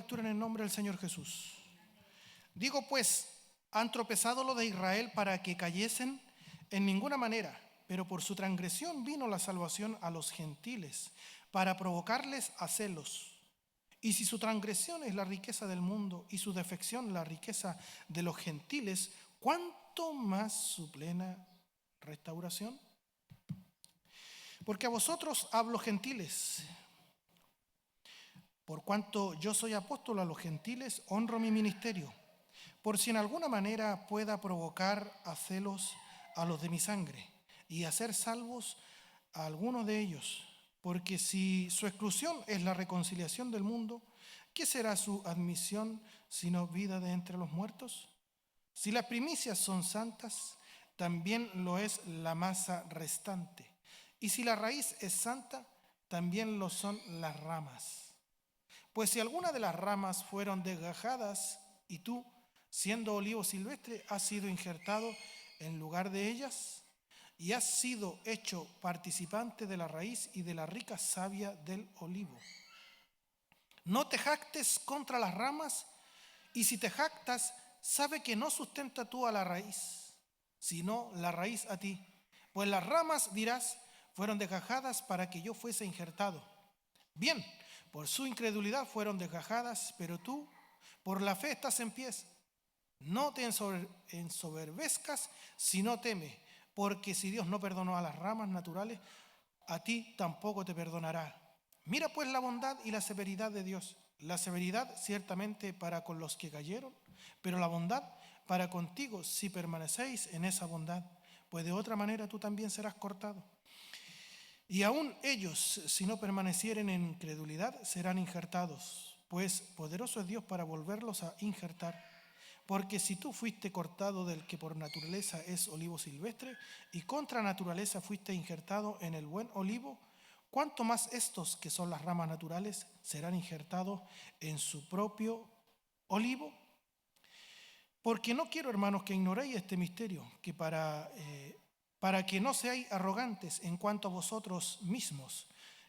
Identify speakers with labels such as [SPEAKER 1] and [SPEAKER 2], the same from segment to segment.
[SPEAKER 1] lectura en el nombre del Señor Jesús. Digo pues, han tropezado los de Israel para que cayesen en ninguna manera, pero por su transgresión vino la salvación a los gentiles, para provocarles a celos. Y si su transgresión es la riqueza del mundo y su defección la riqueza de los gentiles, ¿cuánto más su plena restauración? Porque a vosotros hablo gentiles. Por cuanto yo soy apóstol a los gentiles, honro mi ministerio, por si en alguna manera pueda provocar a celos a los de mi sangre y hacer salvos a algunos de ellos. Porque si su exclusión es la reconciliación del mundo, ¿qué será su admisión sino vida de entre los muertos? Si las primicias son santas, también lo es la masa restante. Y si la raíz es santa, también lo son las ramas. Pues si alguna de las ramas fueron desgajadas y tú, siendo olivo silvestre, has sido injertado en lugar de ellas y has sido hecho participante de la raíz y de la rica savia del olivo. No te jactes contra las ramas, y si te jactas, sabe que no sustenta tú a la raíz, sino la raíz a ti. Pues las ramas, dirás, fueron desgajadas para que yo fuese injertado. Bien, por su incredulidad fueron desgajadas, pero tú por la fe estás en pies. No te ensoberbezcas, sino teme, porque si Dios no perdonó a las ramas naturales, a ti tampoco te perdonará. Mira pues la bondad y la severidad de Dios. La severidad ciertamente para con los que cayeron, pero la bondad para contigo si permanecéis en esa bondad, pues de otra manera tú también serás cortado. Y aún ellos, si no permanecieren en incredulidad, serán injertados, pues poderoso es Dios para volverlos a injertar. Porque si tú fuiste cortado del que por naturaleza es olivo silvestre, y contra naturaleza fuiste injertado en el buen olivo, ¿cuánto más estos, que son las ramas naturales, serán injertados en su propio olivo? Porque no quiero, hermanos, que ignoréis este misterio, que para que no seáis arrogantes en cuanto a vosotros mismos,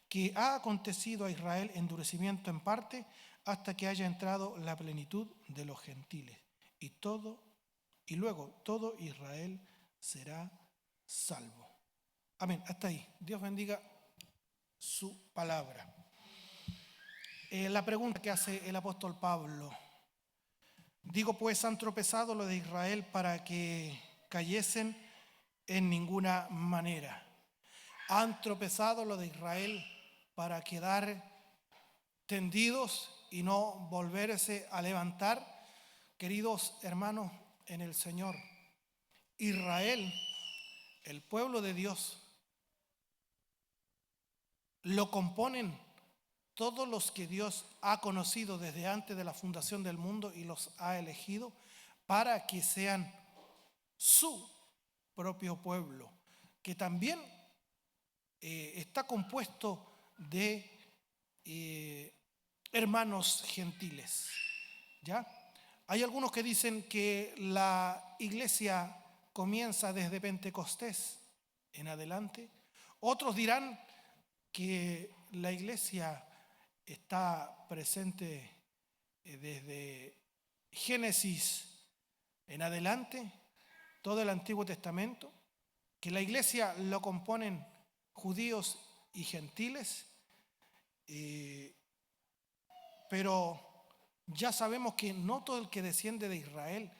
[SPEAKER 1] que ha acontecido a Israel endurecimiento en parte hasta que haya entrado la plenitud de los gentiles. Y luego todo Israel será salvo. Amén. Hasta ahí. Dios bendiga su palabra. La pregunta que hace el apóstol Pablo. Digo pues, han tropezado los de Israel para que cayesen en ninguna manera. Han tropezado los de Israel para quedar tendidos y no volverse a levantar. Queridos hermanos en el Señor, Israel, el pueblo de Dios, lo componen todos los que Dios ha conocido desde antes de la fundación del mundo y los ha elegido para que sean su propio pueblo, que también está compuesto de hermanos gentiles. ¿Ya? Hay algunos que dicen que la iglesia comienza desde Pentecostés en adelante. Otros dirán que la iglesia está presente desde Génesis en adelante, todo el Antiguo Testamento, que la iglesia lo componen judíos y gentiles, pero ya sabemos que no todo el que desciende de Israel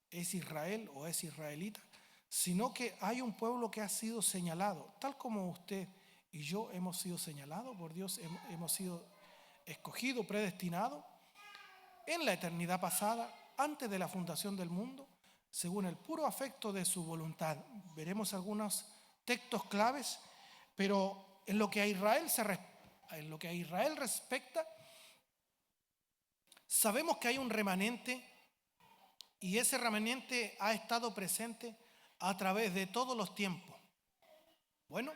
[SPEAKER 1] es Israel o es israelita, sino que hay un pueblo que ha sido señalado, tal como usted y yo hemos sido señalados por Dios, hemos sido escogidos, predestinados en la eternidad pasada, antes de la fundación del mundo, según el puro afecto de su voluntad. Veremos algunos textos claves, pero en lo que a Israel respecta, sabemos que hay un remanente y ese remanente ha estado presente a través de todos los tiempos. Bueno,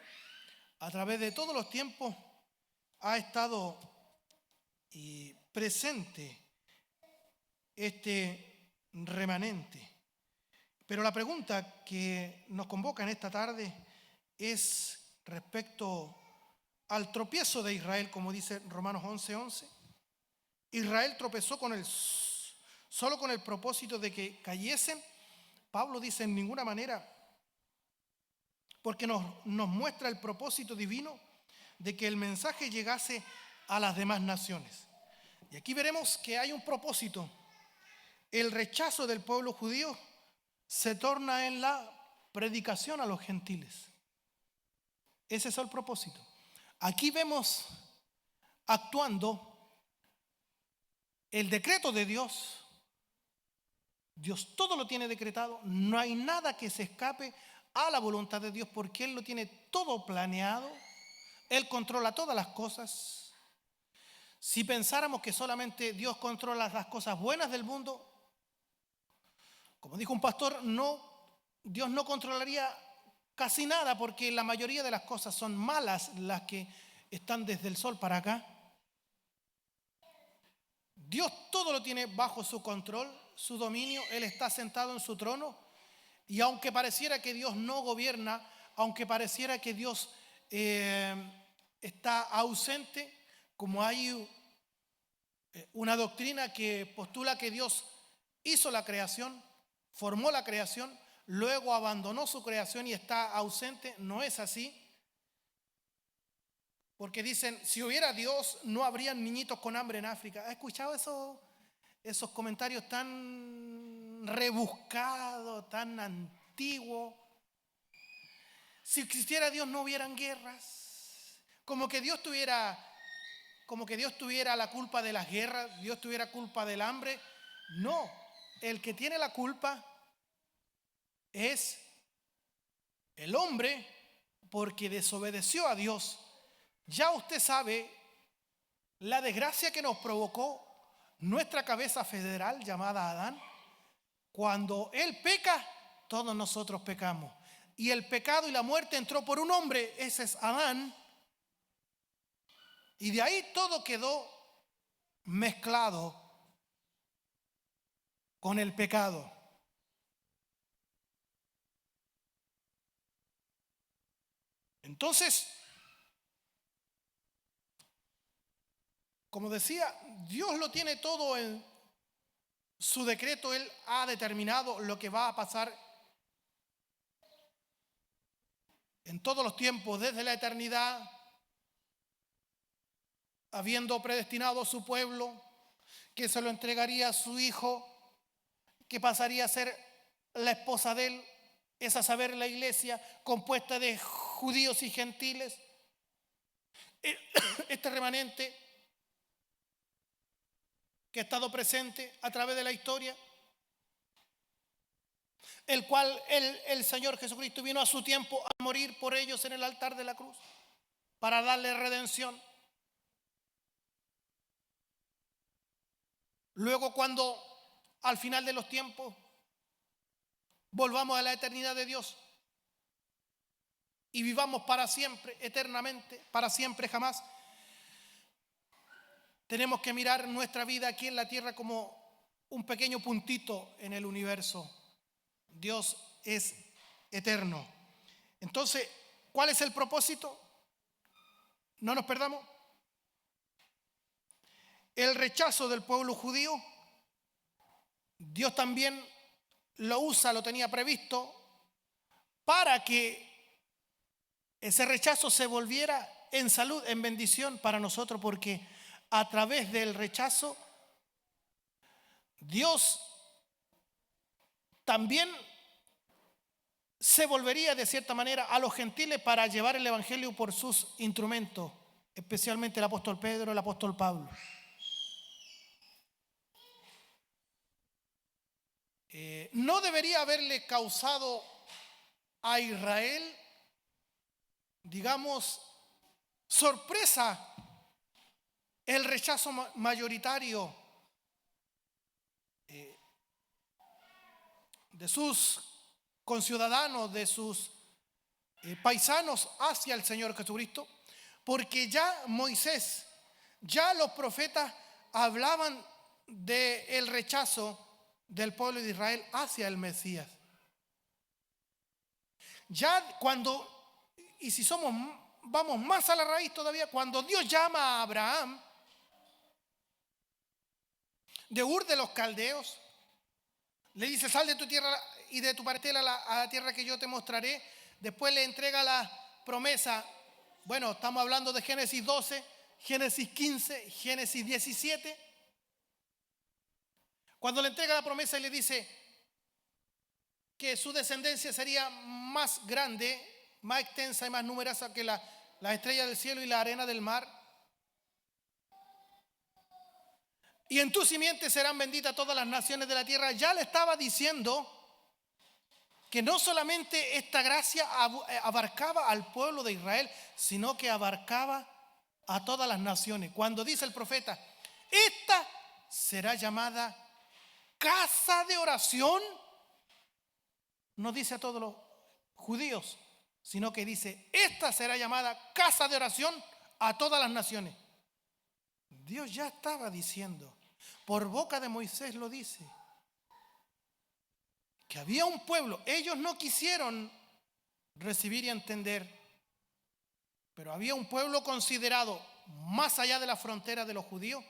[SPEAKER 1] a través de todos los tiempos ha estado presente este remanente. Pero la pregunta que nos convoca en esta tarde es respecto al tropiezo de Israel, como dice Romanos 11:11, Israel tropezó solo con el propósito de que cayesen. Pablo dice en ninguna manera, porque nos muestra el propósito divino de que el mensaje llegase a las demás naciones. Y aquí veremos que hay un propósito. El rechazo del pueblo judío se torna en la predicación a los gentiles. Ese es el propósito. Aquí vemos actuando el decreto de Dios. Dios todo lo tiene decretado. No hay nada que se escape a la voluntad de Dios porque Él lo tiene todo planeado. Él controla todas las cosas. Si pensáramos que solamente Dios controla las cosas buenas del mundo, como dijo un pastor, Dios no controlaría casi nada porque la mayoría de las cosas son malas las que están desde el sol para acá. Dios todo lo tiene bajo su control, su dominio. Él está sentado en su trono. Y aunque pareciera que Dios no gobierna, aunque pareciera que Dios está ausente, como hay una doctrina que postula que Dios hizo la creación, formó la creación, luego abandonó su creación y está ausente, no es así. Porque dicen, si hubiera Dios, no habrían niñitos con hambre en África. ¿Has escuchado esos comentarios tan rebuscados, tan antiguos? Si existiera Dios, no hubieran guerras. Como que Dios tuviera la culpa de las guerras, Dios tuviera culpa del hambre. No, el que tiene la culpa es el hombre porque desobedeció a Dios. Ya usted sabe la desgracia que nos provocó nuestra cabeza federal llamada Adán. Cuando él peca, todos nosotros pecamos. Y el pecado y la muerte entró por un hombre, ese es Adán. Y de ahí todo quedó mezclado con el pecado. Entonces, como decía, Dios lo tiene todo en su decreto. Él ha determinado lo que va a pasar en todos los tiempos, desde la eternidad, habiendo predestinado a su pueblo, que se lo entregaría a su hijo, que pasaría a ser la esposa de él, es a saber, la iglesia compuesta de judíos y gentiles. Este remanente que ha estado presente a través de la historia, el cual el Señor Jesucristo vino a su tiempo a morir por ellos en el altar de la cruz para darle redención. Luego, cuando al final de los tiempos volvamos a la eternidad de Dios y vivamos para siempre, eternamente, para siempre jamás, tenemos que mirar nuestra vida aquí en la tierra como un pequeño puntito en el universo. Dios es eterno. Entonces, ¿cuál es el propósito? No nos perdamos. El rechazo del pueblo judío, Dios también lo usa, lo tenía previsto, para que ese rechazo se volviera en salud, en bendición para nosotros, porque a través del rechazo, Dios también se volvería de cierta manera a los gentiles para llevar el evangelio por sus instrumentos, especialmente el apóstol Pedro, el apóstol Pablo. No debería haberle causado a Israel, digamos, sorpresa el rechazo mayoritario de sus conciudadanos, de sus paisanos hacia el Señor Jesucristo, porque ya Moisés, ya los profetas hablaban del rechazo del pueblo de Israel hacia el Mesías. Ya cuando, y si vamos más a la raíz todavía, cuando Dios llama a Abraham, de Ur de los Caldeos. Le dice, sal de tu tierra y de tu parentela a la tierra que yo te mostraré. Después le entrega la promesa. Bueno, estamos hablando de Génesis 12, Génesis 15, Génesis 17. Cuando le entrega la promesa y le dice que su descendencia sería más grande, más extensa y más numerosa que las estrellas del cielo y la arena del mar. Y en tu simiente serán benditas todas las naciones de la tierra. Ya le estaba diciendo que no solamente esta gracia abarcaba al pueblo de Israel, sino que abarcaba a todas las naciones. Cuando dice el profeta, esta será llamada casa de oración, no dice a todos los judíos, sino que dice, esta será llamada casa de oración a todas las naciones. Dios ya estaba diciendo, por boca de Moisés lo dice, que había un pueblo, ellos no quisieron recibir y entender, pero había un pueblo considerado más allá de la frontera de los judíos,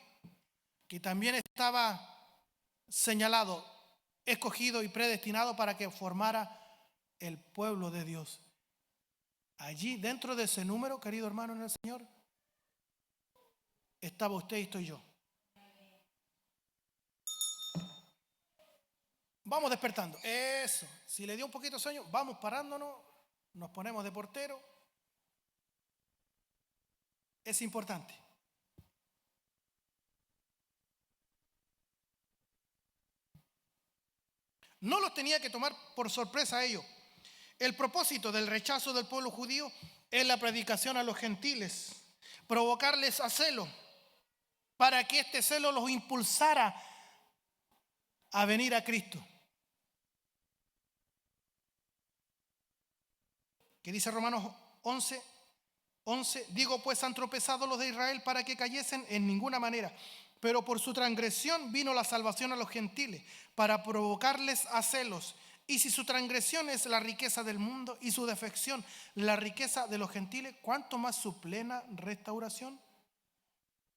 [SPEAKER 1] que también estaba señalado, escogido y predestinado para que formara el pueblo de Dios. Allí, dentro de ese número, querido hermano en el Señor, estaba usted y estoy yo. Vamos despertando. Eso. Si le dio un poquito de sueño, vamos parándonos, nos ponemos de portero. Es importante. No los tenía que tomar por sorpresa a ellos. El propósito del rechazo del pueblo judío es la predicación a los gentiles, provocarles a celo, para que este celo los impulsara a venir a Cristo. ¿Qué dice Romanos 11? Digo pues, han tropezado los de Israel para que cayesen en ninguna manera, pero por su transgresión vino la salvación a los gentiles, para provocarles a celos. Y si su transgresión es la riqueza del mundo y su defección la riqueza de los gentiles, ¿cuánto más su plena restauración?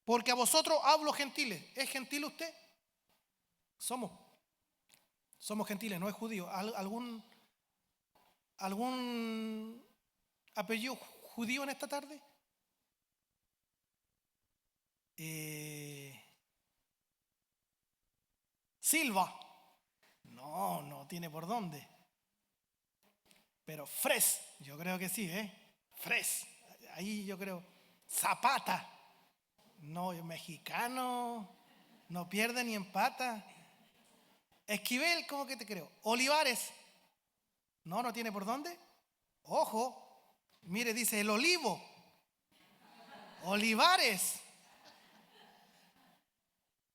[SPEAKER 1] Porque a vosotros hablo gentiles. ¿Es gentil usted? Somos gentiles, no es judío. ¿Algún apellido judío en esta tarde? Silva. No tiene por dónde. Pero Fres, yo creo que sí, Fres. Ahí yo creo. Zapata. No, mexicano. No pierde ni empata. Esquivel, ¿cómo que te creo? Olivares. No tiene por dónde. Ojo. Mire, dice el olivo. Olivares.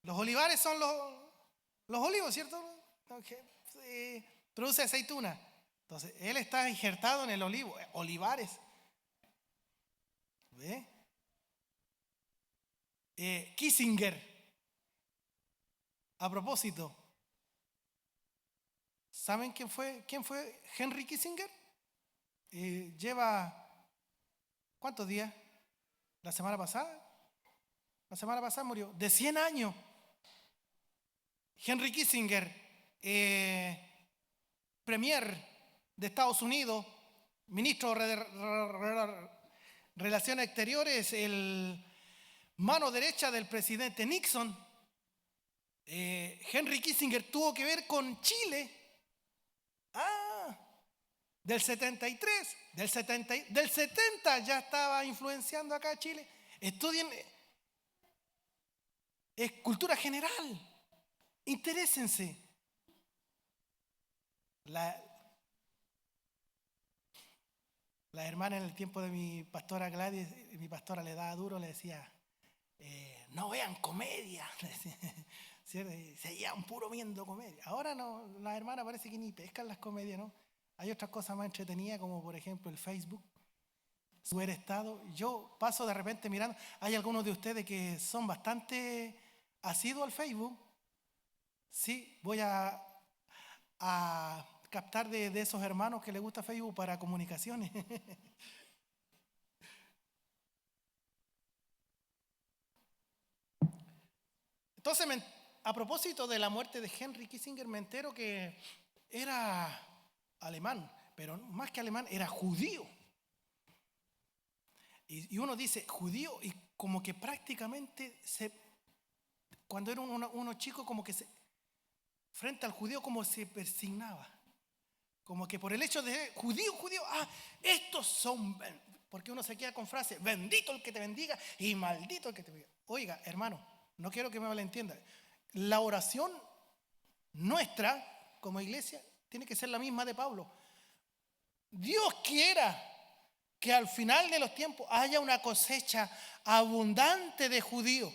[SPEAKER 1] Los olivares son los olivos, ¿cierto? Produce aceituna. Entonces, él está injertado en el olivo. Olivares. ¿Ve? Kissinger. A propósito, ¿saben quién fue Henry Kissinger? Lleva, ¿cuántos días? La semana pasada murió, de 100 años. Henry Kissinger, premier de Estados Unidos, ministro de Relaciones Exteriores, el mano derecha del presidente Nixon. Henry Kissinger tuvo que ver con Chile. Del 73, del 70 ya estaba influenciando acá a Chile. Estudien, es cultura general. Interésense. La hermana en el tiempo de mi pastora Gladys, mi pastora le daba duro, le decía, no vean comedia. Seguían puro viendo comedia. Ahora no, las hermanas parece que ni pescan las comedias, ¿no? Hay otras cosas más entretenidas, como por ejemplo el Facebook, su estado. Yo paso de repente mirando, hay algunos de ustedes que son bastante asiduos al Facebook. Sí, voy a captar de esos hermanos que les gusta Facebook para comunicaciones. Entonces a propósito de la muerte de Henry Kissinger, me entero que era alemán, pero más que alemán, era judío. Y uno dice judío y como que prácticamente cuando era uno chico, como que frente al judío como se persignaba. Como que por el hecho de judío, estos son, porque uno se queda con frases, bendito el que te bendiga y maldito el que te bendiga. Oiga, hermano, no quiero que me malentienda. La oración nuestra como iglesia tiene que ser la misma de Pablo. Dios quiera que al final de los tiempos haya una cosecha abundante de judíos,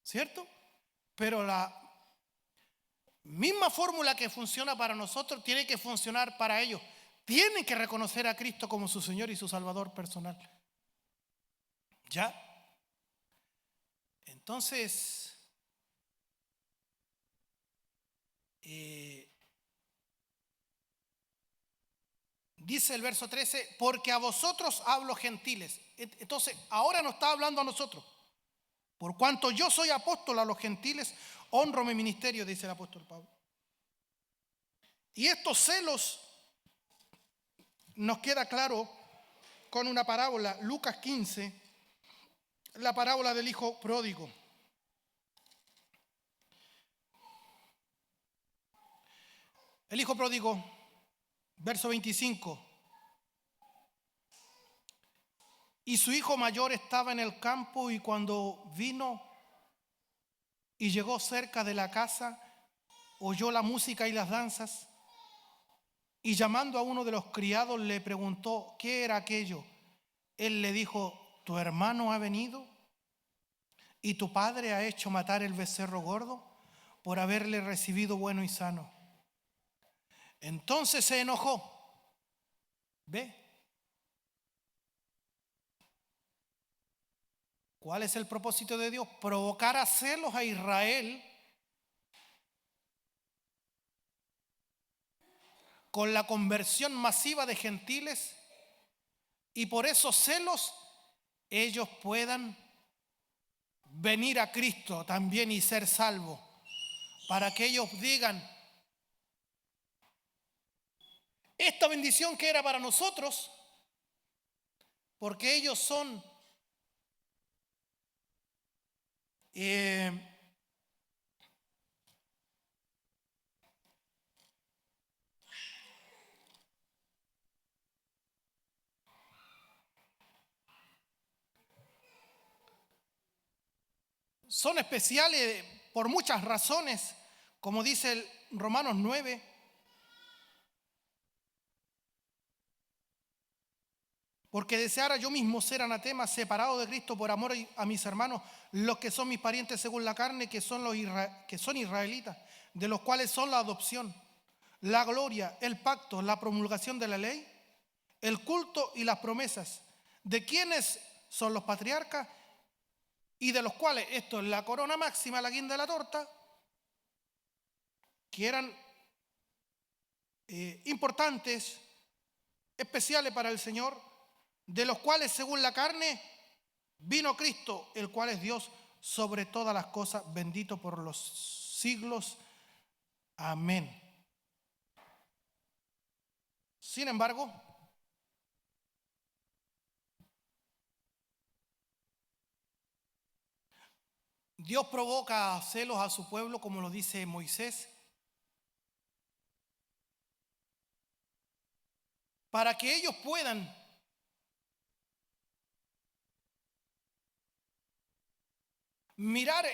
[SPEAKER 1] ¿cierto? Pero la misma fórmula que funciona para nosotros tiene que funcionar para ellos. Tienen que reconocer a Cristo como su Señor y su Salvador personal. ¿Ya? Entonces, dice el verso 13, porque a vosotros hablo gentiles. Entonces, ahora no está hablando a nosotros. Por cuanto yo soy apóstol a los gentiles, honro mi ministerio, dice el apóstol Pablo. Y estos celos nos queda claro con una parábola, Lucas 15, la parábola del hijo pródigo. El hijo pródigo, verso 25. Y su hijo mayor estaba en el campo y cuando vino y llegó cerca de la casa, oyó la música y las danzas y llamando a uno de los criados le preguntó qué era aquello. Él le dijo, tu hermano ha venido y tu padre ha hecho matar el becerro gordo por haberle recibido bueno y sano. Entonces se enojó. ¿Ve? ¿Cuál es el propósito de Dios? Provocar a celos a Israel con la conversión masiva de gentiles y por esos celos ellos puedan venir a Cristo también y ser salvos. Para que ellos digan, esta bendición que era para nosotros, porque ellos son son especiales por muchas razones, como dice el Romanos 9. Porque deseara yo mismo ser anatema, separado de Cristo por amor a mis hermanos, los que son mis parientes según la carne, que son israelitas, de los cuales son la adopción, la gloria, el pacto, la promulgación de la ley, el culto y las promesas, de quienes son los patriarcas y de los cuales, esto es la corona máxima, la guinda de la torta, que eran importantes, especiales para el Señor, de los cuales según la carne vino Cristo, el cual es Dios sobre todas las cosas, bendito por los siglos. Amén. Sin embargo, Dios provoca celos a su pueblo, como lo dice Moisés, para que ellos puedan mirar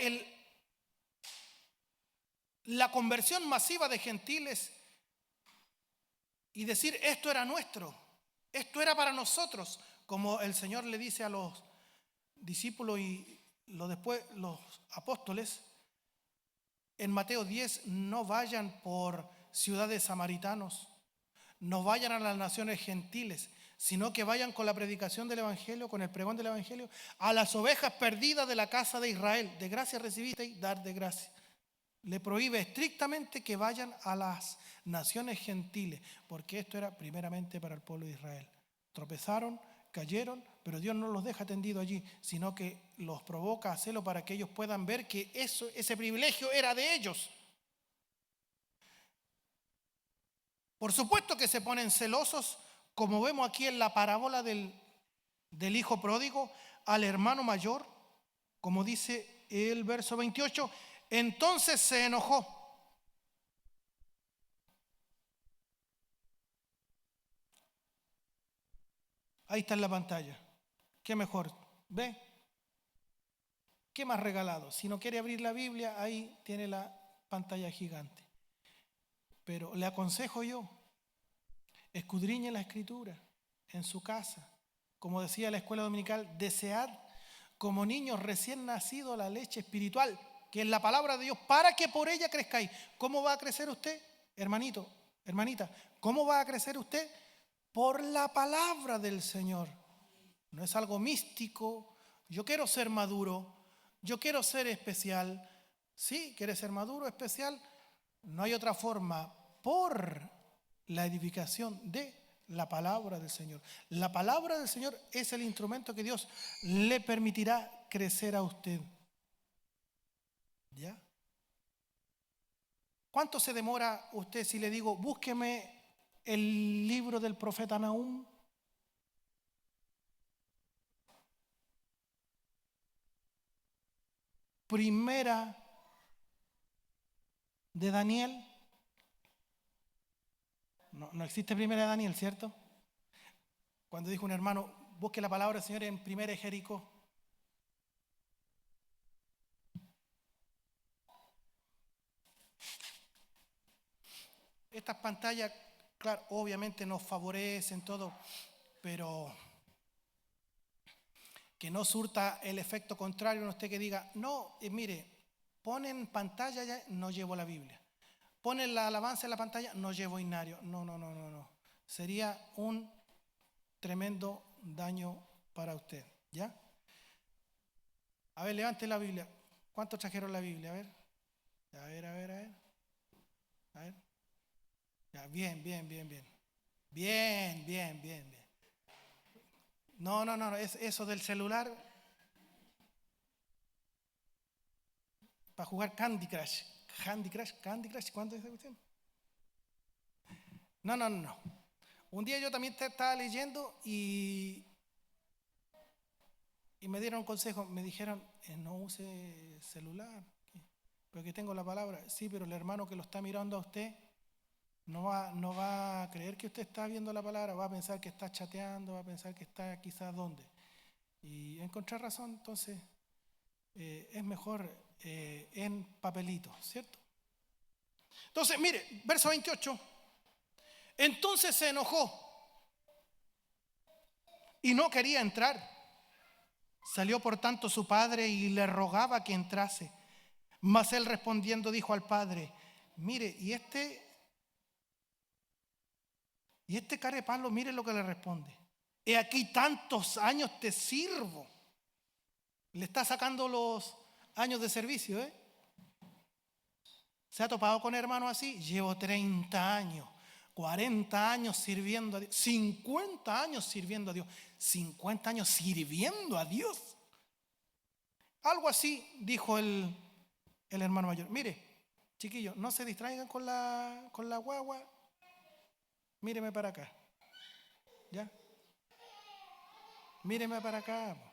[SPEAKER 1] la conversión masiva de gentiles y decir, esto era nuestro, esto era para nosotros, como el Señor le dice a los discípulos y después los apóstoles en Mateo 10, no vayan por ciudades samaritanos, no vayan a las naciones gentiles, sino que vayan con la predicación del Evangelio, con el pregón del Evangelio, a las ovejas perdidas de la casa de Israel. De gracia recibisteis, dar de gracia. Le prohíbe estrictamente que vayan a las naciones gentiles, porque esto era primeramente para el pueblo de Israel. Tropezaron, cayeron, Pero Dios no los deja tendidos allí, sino que los provoca a hacerlo para que ellos puedan ver que ese privilegio era de ellos. Por supuesto que se ponen celosos, como vemos aquí en la parábola del hijo pródigo, al hermano mayor, como dice el verso 28, entonces se enojó. Ahí está en la pantalla. ¿Qué mejor? ¿Ve? ¿Qué más regalado? Si no quiere abrir la Biblia, ahí tiene la pantalla gigante. Pero le aconsejo yo, escudriñe la Escritura en su casa. Como decía la escuela dominical, desead como niños recién nacidos la leche espiritual, que es la palabra de Dios, para que por ella crezcáis. ¿Cómo va a crecer usted, hermanito, hermanita? ¿Cómo va a crecer usted? Por la palabra del Señor. No es algo místico. Yo quiero ser maduro, yo quiero ser especial. Sí, ¿quieres ser maduro, especial? No hay otra forma. Por la edificación de la palabra del Señor. La palabra del Señor es el instrumento que Dios le permitirá crecer a usted. ¿Ya? ¿Cuánto se demora usted si le digo, búsqueme el libro del profeta Nahum? Primera de Daniel. No existe primera de Daniel, ¿cierto? Cuando dijo un hermano, busque la palabra del Señor en primera de Jericó. Estas pantallas, claro, obviamente nos favorecen todo, pero que no surta el efecto contrario en usted que diga, no, mire, ponen pantalla ya, no llevo la Biblia. Ponen la alabanza en la pantalla, no llevo himnario. No. Sería un tremendo daño para usted, ¿ya? A ver, levante la Biblia. ¿Cuántos trajeron la Biblia? A ver. A ver. Ya, bien. Bien. No, es eso del celular para jugar Candy Crush. Candy Crush, ¿cuánto es esa cuestión? No. Un día yo también estaba leyendo y me dieron un consejo. Me dijeron, no use celular, porque tengo la palabra. Sí, pero el hermano que lo está mirando a usted no va a creer que usted está viendo la palabra, va a pensar que está chateando, va a pensar que está quizás dónde. Y encontré razón, entonces es mejor en papelito, ¿cierto? Entonces, mire, verso 28. Entonces se enojó y no quería entrar. Salió por tanto su padre y le rogaba que entrase. Mas él respondiendo dijo al padre, mire, y este carepalo, mire lo que le responde. He aquí tantos años te sirvo. Le está sacando los años de servicio, ¿eh? ¿Se ha topado con hermanos así? Llevo 30 años, 40 años sirviendo a Dios, 50 años sirviendo a Dios, 50 años sirviendo a Dios. Algo así dijo el hermano mayor. Mire, chiquillos, no se distraigan con la guagua. Míreme para acá. ¿Ya? Míreme para acá.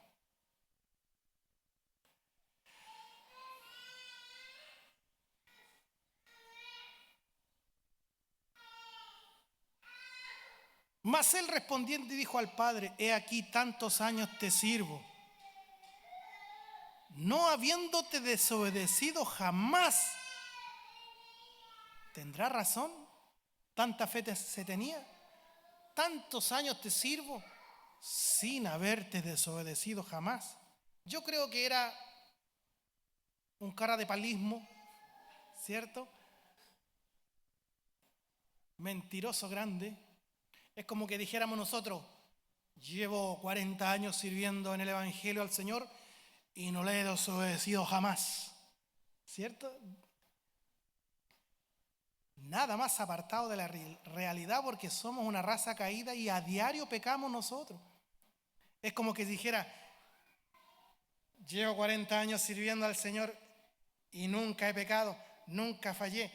[SPEAKER 1] Mas él respondiendo y dijo al padre, he aquí tantos años te sirvo, no habiéndote desobedecido jamás. ¿Tendrá razón? ¿Tanta fe se tenía? Tantos años te sirvo sin haberte desobedecido jamás. Yo creo que era un cara de palismo, ¿cierto? Mentiroso grande. Es como que dijéramos nosotros, llevo 40 años sirviendo en el Evangelio al Señor y no le he desobedecido jamás, ¿cierto? Nada más apartado de la realidad, porque somos una raza caída y a diario pecamos nosotros. Es como que dijera, llevo 40 años sirviendo al Señor y nunca he pecado, nunca fallé,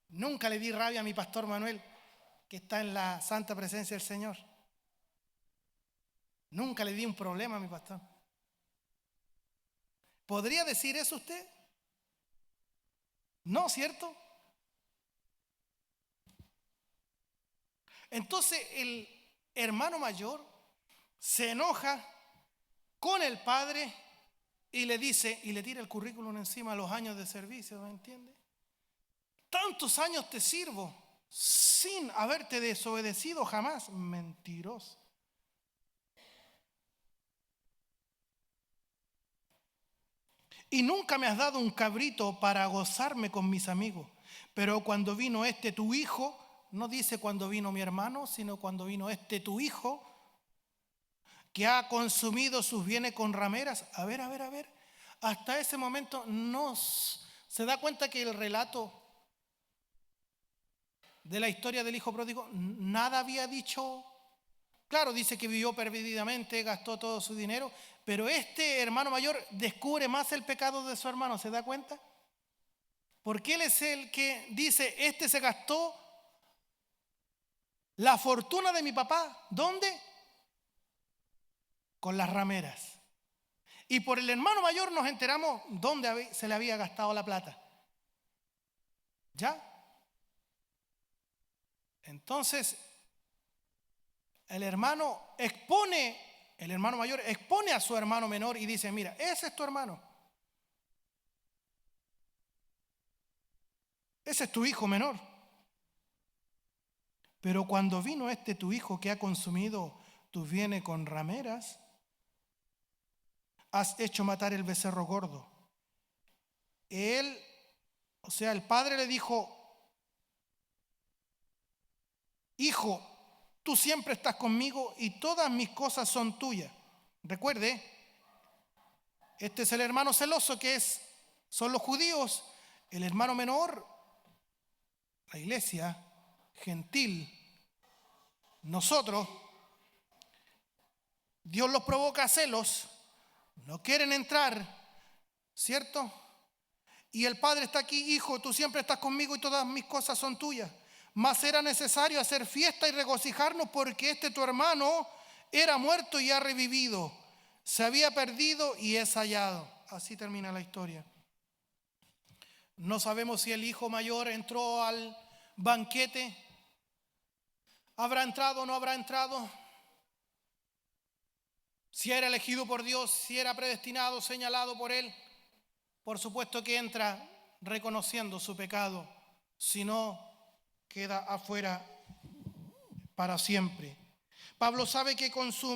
[SPEAKER 1] nunca le di rabia a mi pastor Manuel, que está en la santa presencia del Señor. Nunca le di un problema a mi pastor. ¿Podría decir eso usted? No, ¿cierto? Entonces el hermano mayor se enoja con el padre y le dice, y le tira el currículum encima a los años de servicio, ¿me entiende? Tantos años te sirvo sin haberte desobedecido jamás. Mentiroso. Y nunca me has dado un cabrito para gozarme con mis amigos. Pero cuando vino este tu hijo, no dice cuando vino mi hermano, sino cuando vino este tu hijo, que ha consumido sus bienes con rameras. A ver. Hasta ese momento no se da cuenta que el relato de la historia del hijo pródigo nada había dicho. Claro, dice que vivió perdidamente, gastó todo su dinero, pero este hermano mayor descubre más el pecado de su hermano, ¿se da cuenta? Porque él es el que dice, este se gastó la fortuna de mi papá. ¿Dónde? Con las rameras. Y por el hermano mayor nos enteramos dónde se le había gastado la plata. ¿Ya? Entonces, el hermano mayor expone a su hermano menor y dice, mira, ese es tu hermano. Ese es tu hijo menor. Pero cuando vino este tu hijo que ha consumido tus bienes con rameras, has hecho matar el becerro gordo. El padre le dijo, hijo, tú siempre estás conmigo y todas mis cosas son tuyas. Recuerde, este es el hermano celoso son los judíos. El hermano menor, la iglesia gentil, nosotros, Dios los provoca a celos, no quieren entrar, ¿cierto? Y el padre está aquí, hijo, tú siempre estás conmigo y todas mis cosas son tuyas. Mas era necesario hacer fiesta y regocijarnos porque tu hermano era muerto y ha revivido. Se había perdido y es hallado. Así termina la historia. No sabemos si el hijo mayor entró al banquete. ¿Habrá entrado o no habrá entrado? Si era elegido por Dios, si era predestinado, señalado por Él. Por supuesto que entra reconociendo su pecado. Si no, queda afuera para siempre. Pablo sabe que con su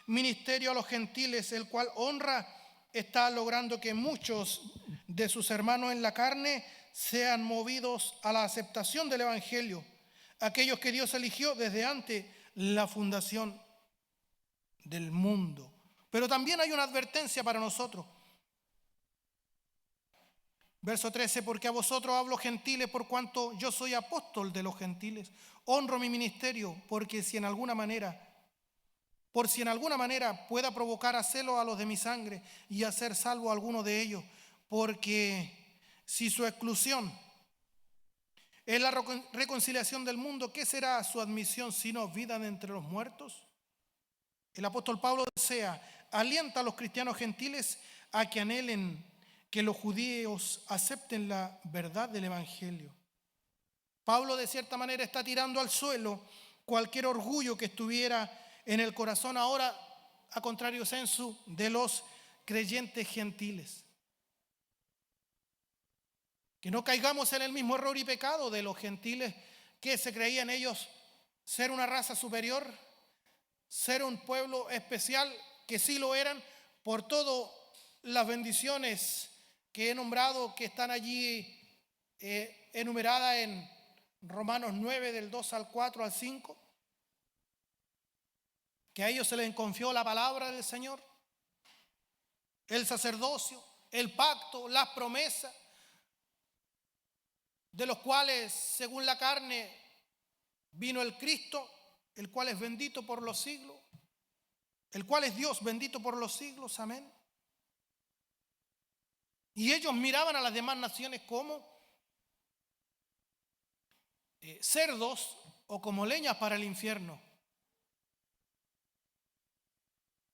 [SPEAKER 1] ministerio a los gentiles, el cual honra, está logrando que muchos de sus hermanos en la carne sean movidos a la aceptación del evangelio, aquellos que Dios eligió desde antes la fundación del mundo. Pero también hay una advertencia para nosotros. Verso 13, porque a vosotros hablo gentiles por cuanto yo soy apóstol de los gentiles. Honro mi ministerio porque si en alguna manera pueda provocar a celo a los de mi sangre y hacer salvo a alguno de ellos. Porque si su exclusión es la reconciliación del mundo, ¿qué será su admisión sino vida de entre los muertos? El apóstol Pablo alienta a los cristianos gentiles a que anhelen que los judíos acepten la verdad del evangelio. Pablo de cierta manera está tirando al suelo cualquier orgullo que estuviera en el corazón ahora, a contrario sensu, de los creyentes gentiles. Que no caigamos en el mismo error y pecado de los gentiles que se creían ellos ser una raza superior, ser un pueblo especial, que sí lo eran por todas las bendiciones que he nombrado, que están allí enumeradas en Romanos 9, del 2 al 4 al 5, que a ellos se les confió la palabra del Señor, el sacerdocio, el pacto, las promesas, de los cuales, según la carne, vino el Cristo, el cual es bendito por los siglos. el cual es Dios bendito por los siglos. Amén. Y ellos miraban a las demás naciones como cerdos o como leñas para el infierno.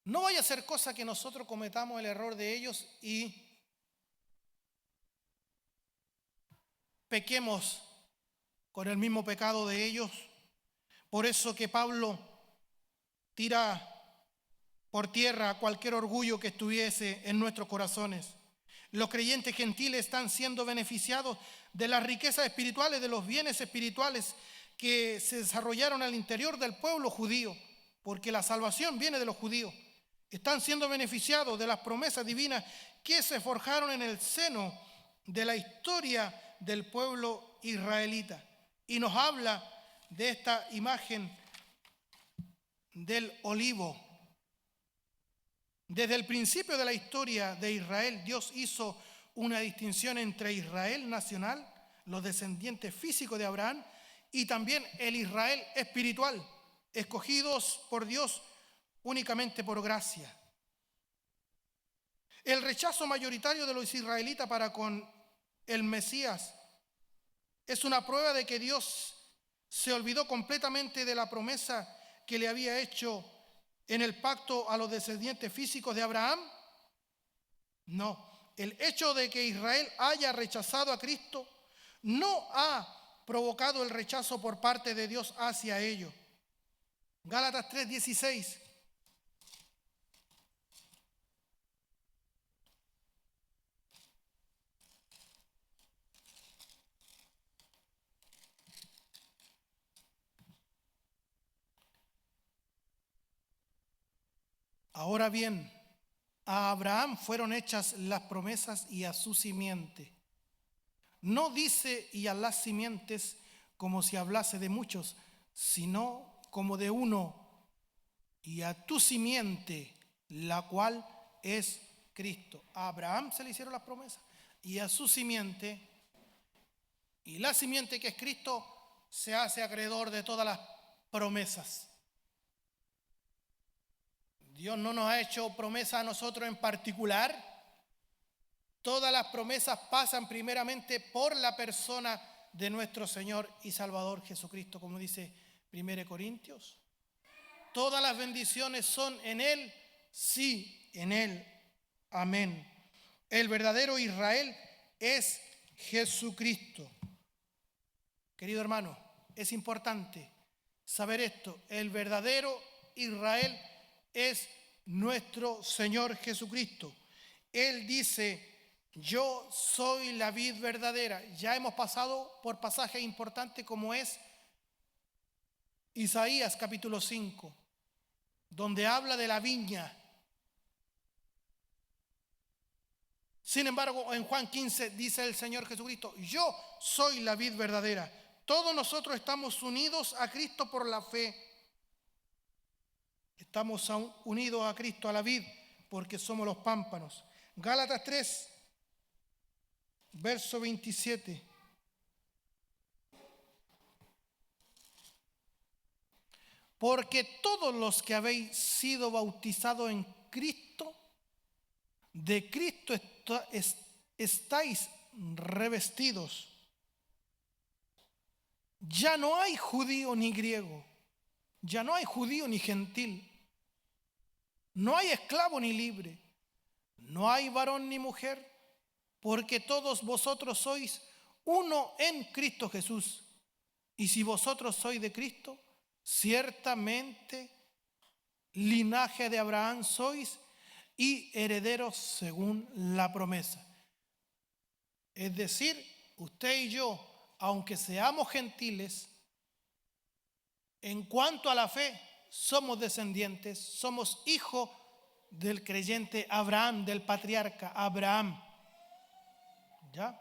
[SPEAKER 1] No vaya a ser cosa que nosotros cometamos el error de ellos y pequemos con el mismo pecado de ellos. Por eso que Pablo tira por tierra cualquier orgullo que estuviese en nuestros corazones. Los creyentes gentiles están siendo beneficiados de las riquezas espirituales, de los bienes espirituales que se desarrollaron al interior del pueblo judío, porque la salvación viene de los judíos. Están siendo beneficiados de las promesas divinas que se forjaron en el seno de la historia del pueblo israelita. Y nos habla de esta imagen del olivo. Desde el principio de la historia de Israel, Dios hizo una distinción entre Israel nacional, los descendientes físicos de Abraham, y también el Israel espiritual, escogidos por Dios únicamente por gracia. El rechazo mayoritario de los israelitas para con el Mesías es una prueba de que Dios se olvidó completamente de la promesa que le había hecho en el pacto a los descendientes físicos de Abraham. No, el hecho de que Israel haya rechazado a Cristo no ha provocado el rechazo por parte de Dios hacia ellos. Gálatas 3:16. Ahora bien, a Abraham fueron hechas las promesas y a su simiente. No dice y a las simientes como si hablase de muchos, sino como de uno, y a tu simiente, la cual es Cristo. A Abraham se le hicieron las promesas y a su simiente, y la simiente que es Cristo se hace acreedor de todas las promesas. Dios no nos ha hecho promesa a nosotros en particular. Todas las promesas pasan primeramente por la persona de nuestro Señor y Salvador Jesucristo, como dice 1 Corintios. Todas las bendiciones son en Él, sí, en Él. Amén. El verdadero Israel es Jesucristo. Querido hermano, es importante saber esto. El verdadero Israel es nuestro Señor Jesucristo. Él dice: yo soy la vid verdadera. Ya hemos pasado por pasajes importantes como es Isaías capítulo 5, donde habla de la viña. Sin embargo, en Juan 15 dice el Señor Jesucristo: yo soy la vid verdadera. Todos nosotros estamos unidos a Cristo por la fe. Estamos unidos a Cristo, a la vid, porque somos los pámpanos. Gálatas 3, verso 27. Porque todos los que habéis sido bautizados en Cristo, de Cristo estáis revestidos. Ya no hay judío ni griego, ya no hay judío ni gentil, no hay esclavo ni libre, no hay varón ni mujer, porque todos vosotros sois uno en Cristo Jesús. Y si vosotros sois de Cristo, ciertamente linaje de Abraham sois y herederos según la promesa. Es decir, usted y yo, aunque seamos gentiles, en cuanto a la fe, somos descendientes, somos hijos del creyente Abraham, del patriarca Abraham. ¿Ya?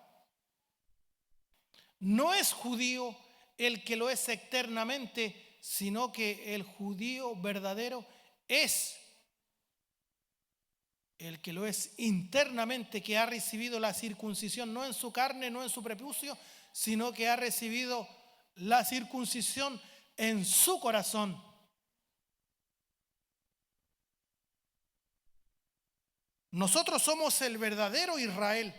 [SPEAKER 1] No es judío el que lo es externamente, sino que el judío verdadero es el que lo es internamente, que ha recibido la circuncisión, no en su carne, no en su prepucio, sino que ha recibido la circuncisión en su corazón. Nosotros somos el verdadero Israel.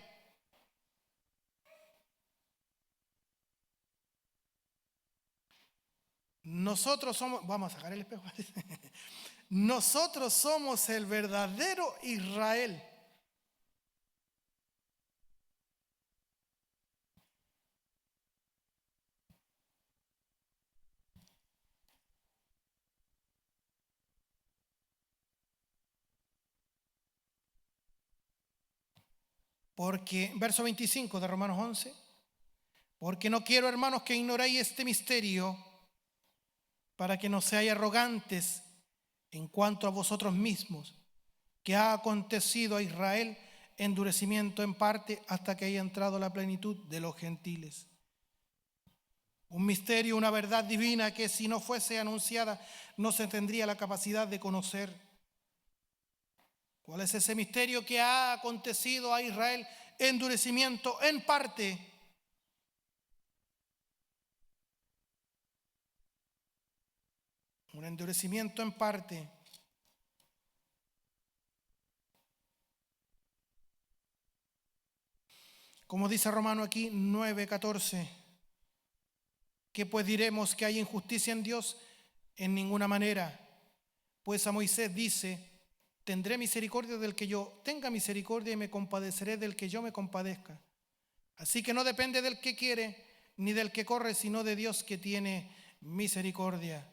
[SPEAKER 1] Nosotros somos, vamos a sacar el espejo. Nosotros somos el verdadero Israel. Porque, verso 25 de Romanos 11, porque no quiero, hermanos, que ignoréis este misterio, para que no seáis arrogantes en cuanto a vosotros mismos, que ha acontecido a Israel endurecimiento en parte hasta que haya entrado la plenitud de los gentiles. Un misterio, una verdad divina que si no fuese anunciada no se tendría la capacidad de conocer. ¿Cuál es ese misterio que ha acontecido a Israel? Endurecimiento en parte. Un endurecimiento en parte. Como dice Romano aquí 9:14, ¿qué pues diremos? ¿Que hay injusticia en Dios? En ninguna manera. Pues a Moisés dice: tendré misericordia del que yo tenga misericordia y me compadeceré del que yo me compadezca. Así que no depende del que quiere ni del que corre, sino de Dios que tiene misericordia.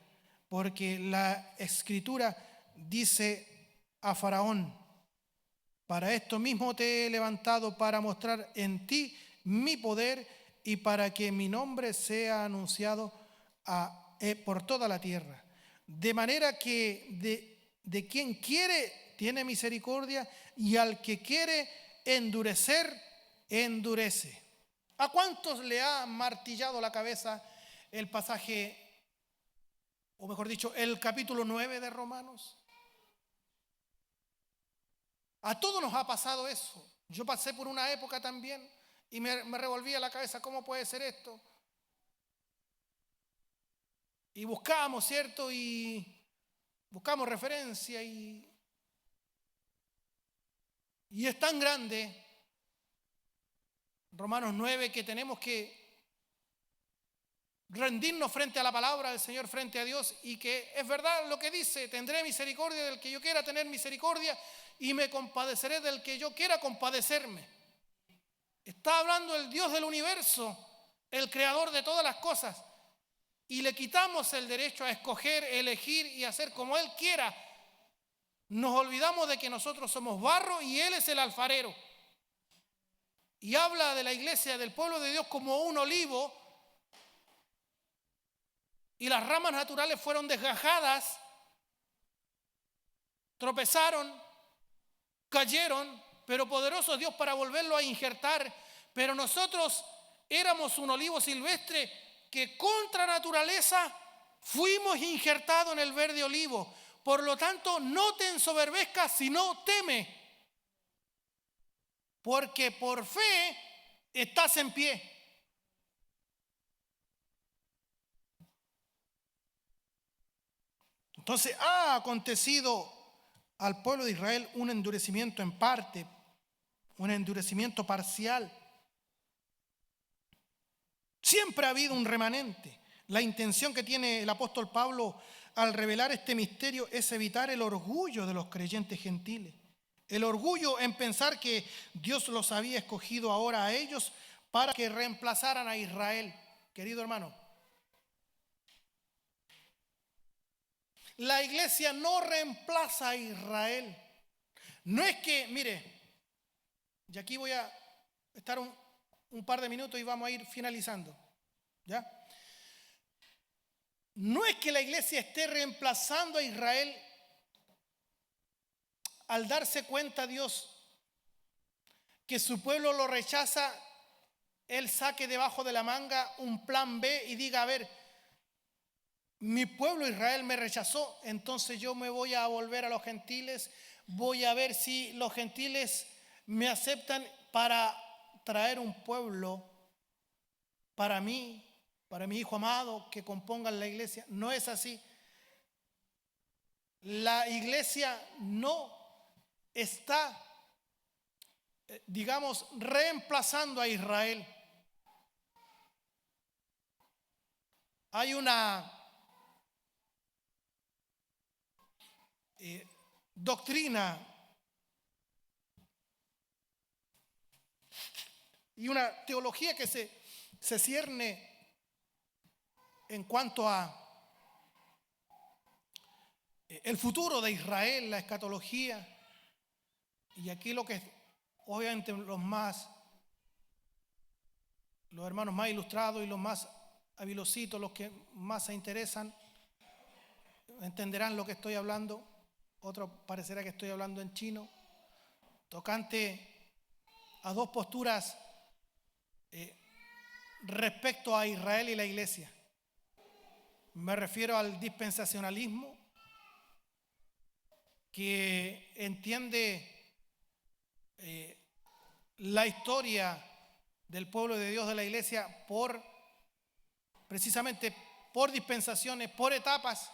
[SPEAKER 1] Porque la Escritura dice a Faraón: para esto mismo te he levantado, para mostrar en ti mi poder y para que mi nombre sea anunciado por toda la tierra. De manera que de quien quiere tiene misericordia, y al que quiere endurecer, endurece. ¿A cuántos le ha martillado la cabeza el pasaje, o mejor dicho, el capítulo 9 de Romanos? A todos nos ha pasado eso. Yo pasé por una época también y me revolvía la cabeza: ¿cómo puede ser esto? Y buscamos, ¿cierto? Y buscamos referencia y es tan grande Romanos 9 que tenemos que rendirnos frente a la palabra del Señor, frente a Dios, y que es verdad lo que dice: tendré misericordia del que yo quiera tener misericordia y me compadeceré del que yo quiera compadecerme. Está hablando el Dios del universo, el creador de todas las cosas, y le quitamos el derecho a escoger, elegir y hacer como Él quiera. Nos olvidamos de que nosotros somos barro y Él es el alfarero. Y habla de la iglesia, del pueblo de Dios, como un olivo, y las ramas naturales fueron desgajadas, tropezaron, cayeron, pero poderoso Dios para volverlo a injertar. Pero nosotros éramos un olivo silvestre que contra naturaleza fuimos injertados en el verde olivo. Por lo tanto, no te ensoberbezcas, sino teme, porque por fe estás en pie. Entonces ha acontecido al pueblo de Israel un endurecimiento en parte, un endurecimiento parcial. Siempre ha habido un remanente. La intención que tiene el apóstol Pablo al revelar este misterio es evitar el orgullo de los creyentes gentiles. El orgullo en pensar que Dios los había escogido ahora a ellos para que reemplazaran a Israel. Querido hermano, la iglesia no reemplaza a Israel. No es que, mire, y aquí voy a estar un par de minutos y vamos a ir finalizando, ¿ya? No es que la iglesia esté reemplazando a Israel al darse cuenta Dios que su pueblo lo rechaza. Él saque debajo de la manga un plan B y diga: a ver, mi pueblo Israel me rechazó, entonces yo me voy a volver a los gentiles, voy a ver si los gentiles me aceptan para traer un pueblo para mí, para mi hijo amado, que compongan la iglesia. No es así. La iglesia no está digamos, reemplazando a Israel. Hay una doctrina y una teología que se cierne en cuanto a el futuro de Israel, la escatología. Y aquí lo que obviamente los hermanos más ilustrados y los más habilositos, los que más se interesan, entenderán lo que estoy hablando. Otros parecerá que estoy hablando en chino, tocante a dos posturas respecto a Israel y la iglesia. Me refiero al dispensacionalismo, que entiende la historia del pueblo de Dios, de la iglesia, precisamente por dispensaciones, por etapas,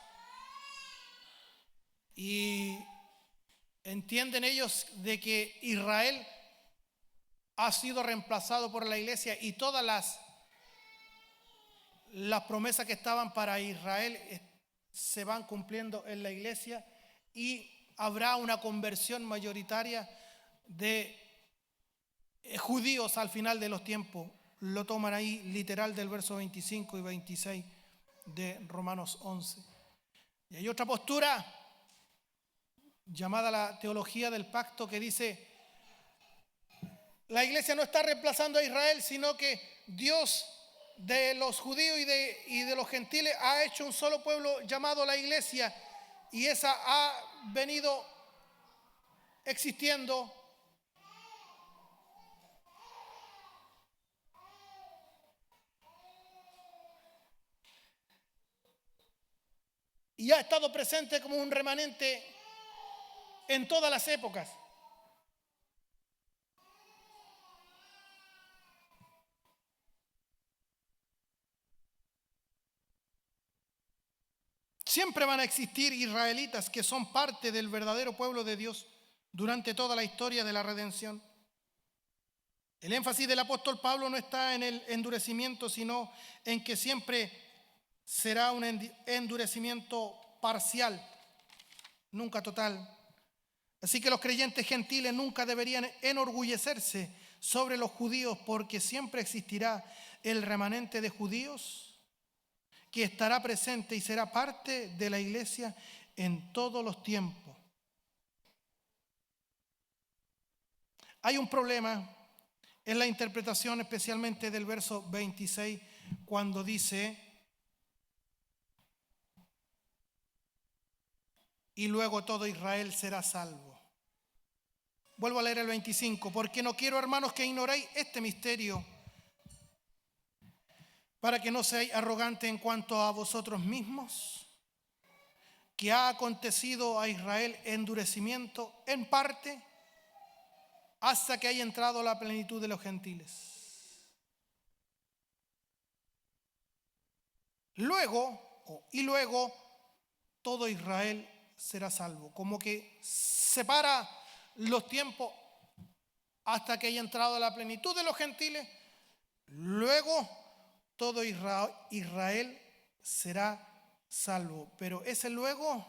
[SPEAKER 1] y entienden ellos de que Israel ha sido reemplazado por la iglesia y todas las promesas que estaban para Israel se van cumpliendo en la iglesia, y habrá una conversión mayoritaria de judíos al final de los tiempos. Lo toman ahí literal del verso 25 y 26 de Romanos 11. Y hay otra postura llamada la teología del pacto, que dice: la iglesia no está reemplazando a Israel, sino que Dios de los judíos y de los gentiles ha hecho un solo pueblo llamado la iglesia, y esa ha venido existiendo y ha estado presente como un remanente en todas las épocas. Siempre van a existir israelitas que son parte del verdadero pueblo de Dios durante toda la historia de la redención. El énfasis del apóstol Pablo no está en el endurecimiento, sino en que siempre será un endurecimiento parcial, nunca total. Así que los creyentes gentiles nunca deberían enorgullecerse sobre los judíos, porque siempre existirá el remanente de judíos que estará presente y será parte de la iglesia en todos los tiempos. Hay un problema en la interpretación, especialmente del verso 26, cuando dice: y luego todo Israel será salvo. Vuelvo a leer el 25: porque no quiero, hermanos, que ignoréis este misterio, para que no seáis arrogantes en cuanto a vosotros mismos, que ha acontecido a Israel endurecimiento en parte, hasta que haya entrado la plenitud de los gentiles. Luego todo Israel será salvo. Como que separa los tiempos hasta que haya entrado la plenitud de los gentiles. Luego todo Israel será salvo. Pero ese luego,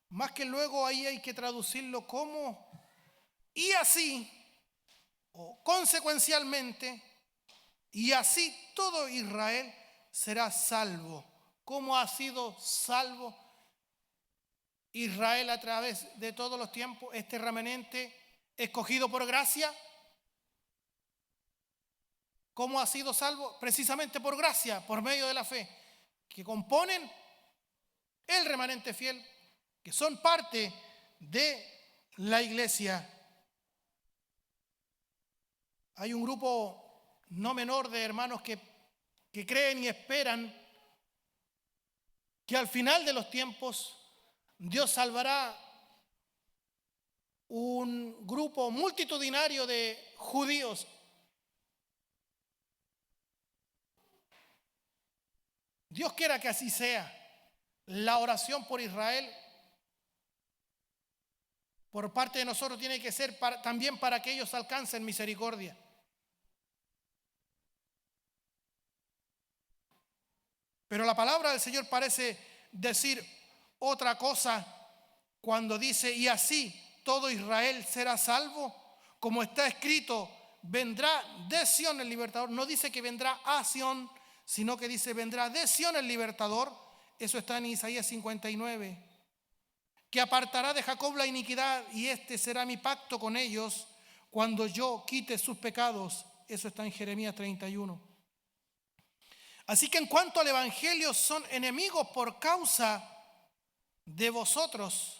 [SPEAKER 1] más que luego, ahí hay que traducirlo como y así, o consecuencialmente, y así todo Israel será salvo. ¿Cómo ha sido salvo Israel a través de todos los tiempos, este remanente escogido por gracia? ¿Cómo ha sido salvo? Precisamente por gracia, por medio de la fe, que componen el remanente fiel, que son parte de la iglesia. Hay un grupo no menor de hermanos que creen y esperan que al final de los tiempos Dios salvará un grupo multitudinario de judíos. Dios quiera que así sea. La oración por Israel por parte de nosotros tiene que ser también para que ellos alcancen misericordia. Pero la palabra del Señor parece decir otra cosa cuando dice: y así todo Israel será salvo, como está escrito, vendrá de Sión el libertador. No dice que vendrá a Sión, sino que dice vendrá de Sión el libertador. Eso está en Isaías 59. Que apartará de Jacob la iniquidad, y este será mi pacto con ellos cuando yo quite sus pecados. Eso está en Jeremías 31. Así que en cuanto al evangelio, son enemigos por causa de vosotros,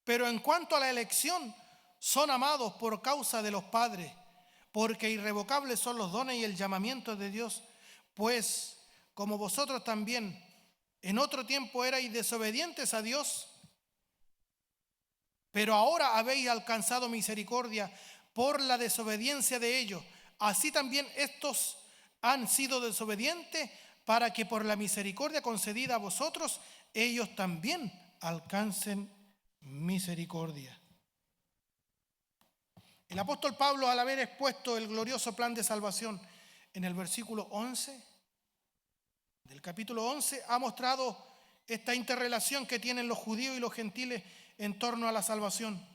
[SPEAKER 1] pero en cuanto a la elección, son amados por causa de los padres, porque irrevocables son los dones y el llamamiento de Dios. Pues como vosotros también en otro tiempo erais desobedientes a Dios, pero ahora habéis alcanzado misericordia por la desobediencia de ellos, así también estos han sido desobedientes, para que por la misericordia concedida a vosotros, ellos también alcancen misericordia. El apóstol Pablo, al haber expuesto el glorioso plan de salvación en el versículo 11 del capítulo 11, ha mostrado esta interrelación que tienen los judíos y los gentiles en torno a la salvación.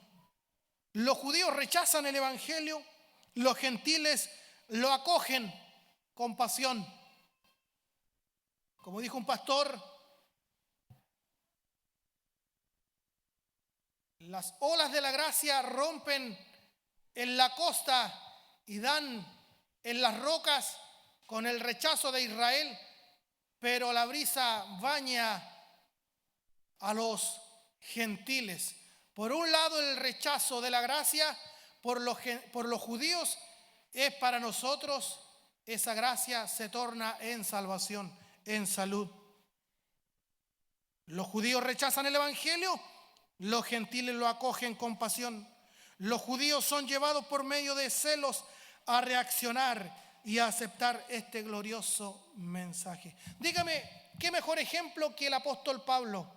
[SPEAKER 1] Los judíos rechazan el evangelio, los gentiles lo acogen con pasión. Como dijo un pastor, las olas de la gracia rompen en la costa y dan en las rocas con el rechazo de Israel, pero la brisa baña a los gentiles. Por un lado, el rechazo de la gracia por los judíos es para nosotros, esa gracia se torna en salvación, en salud. Los judíos rechazan el evangelio, los gentiles lo acogen con pasión. Los judíos son llevados por medio de celos a reaccionar y a aceptar este glorioso mensaje. Dígame, ¿qué mejor ejemplo que el apóstol Pablo?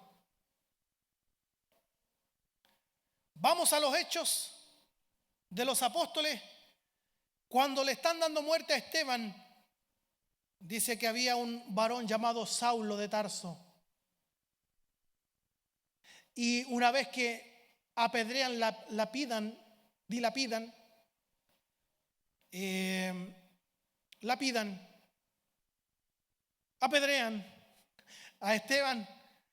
[SPEAKER 1] Vamos a los hechos de los apóstoles. Cuando le están dando muerte a Esteban, dice que había un varón llamado Saulo de Tarso. Y una vez que apedrean, lapidan, apedrean a Esteban,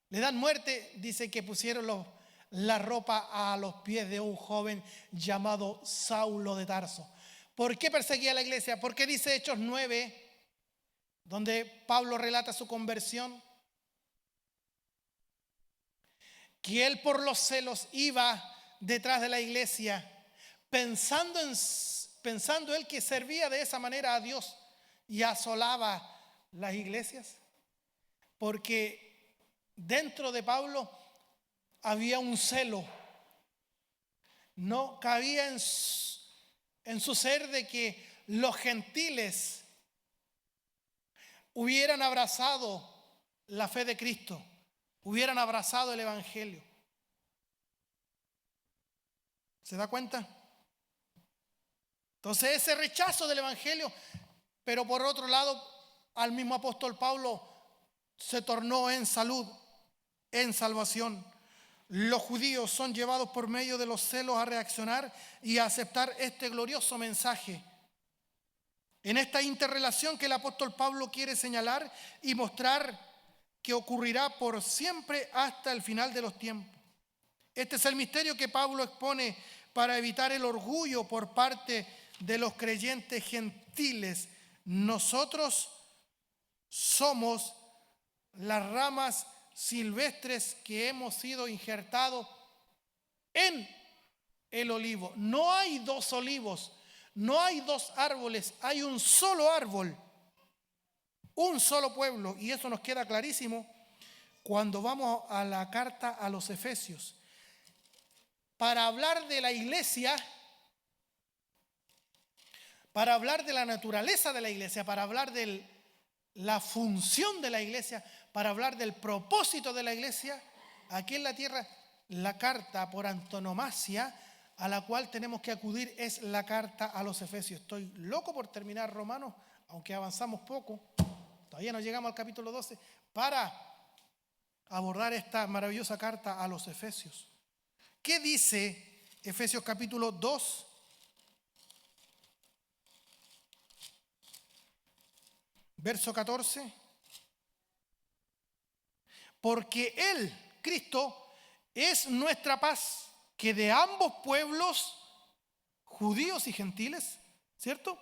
[SPEAKER 1] le dan muerte, dice que pusieron la ropa a los pies de un joven llamado Saulo de Tarso. ¿Por qué perseguía a la iglesia? Porque dice Hechos 9, donde Pablo relata su conversión, que él por los celos iba detrás de la iglesia, pensando él que servía de esa manera a Dios, y asolaba las iglesias, porque dentro de Pablo había un celo. No cabía en su ser de que los gentiles hubieran abrazado la fe de Cristo, hubieran abrazado el evangelio. ¿Se da cuenta? Entonces ese rechazo del evangelio, pero por otro lado, al mismo apóstol Pablo se tornó en salud, en salvación. Los judíos son llevados por medio de los celos a reaccionar y a aceptar este glorioso mensaje. En esta interrelación que el apóstol Pablo quiere señalar y mostrar que ocurrirá por siempre hasta el final de los tiempos. Este es el misterio que Pablo expone para evitar el orgullo por parte de los creyentes gentiles. Nosotros somos las ramas silvestres que hemos sido injertados en el olivo. No hay dos olivos, no hay dos árboles, hay un solo árbol, un solo pueblo. Y eso nos queda clarísimo cuando vamos a la carta a los Efesios. Para hablar de la iglesia, para hablar de la naturaleza de la iglesia, para hablar de la función de la iglesia, para hablar del propósito de la iglesia aquí en la tierra, la carta por antonomasia a la cual tenemos que acudir es la carta a los Efesios. Estoy loco por terminar Romanos, aunque avanzamos poco, todavía no llegamos al capítulo 12, para abordar esta maravillosa carta a los Efesios. ¿Qué dice Efesios capítulo 2? Verso 14. Porque Él, Cristo, es nuestra paz, que de ambos pueblos, judíos y gentiles, ¿cierto?,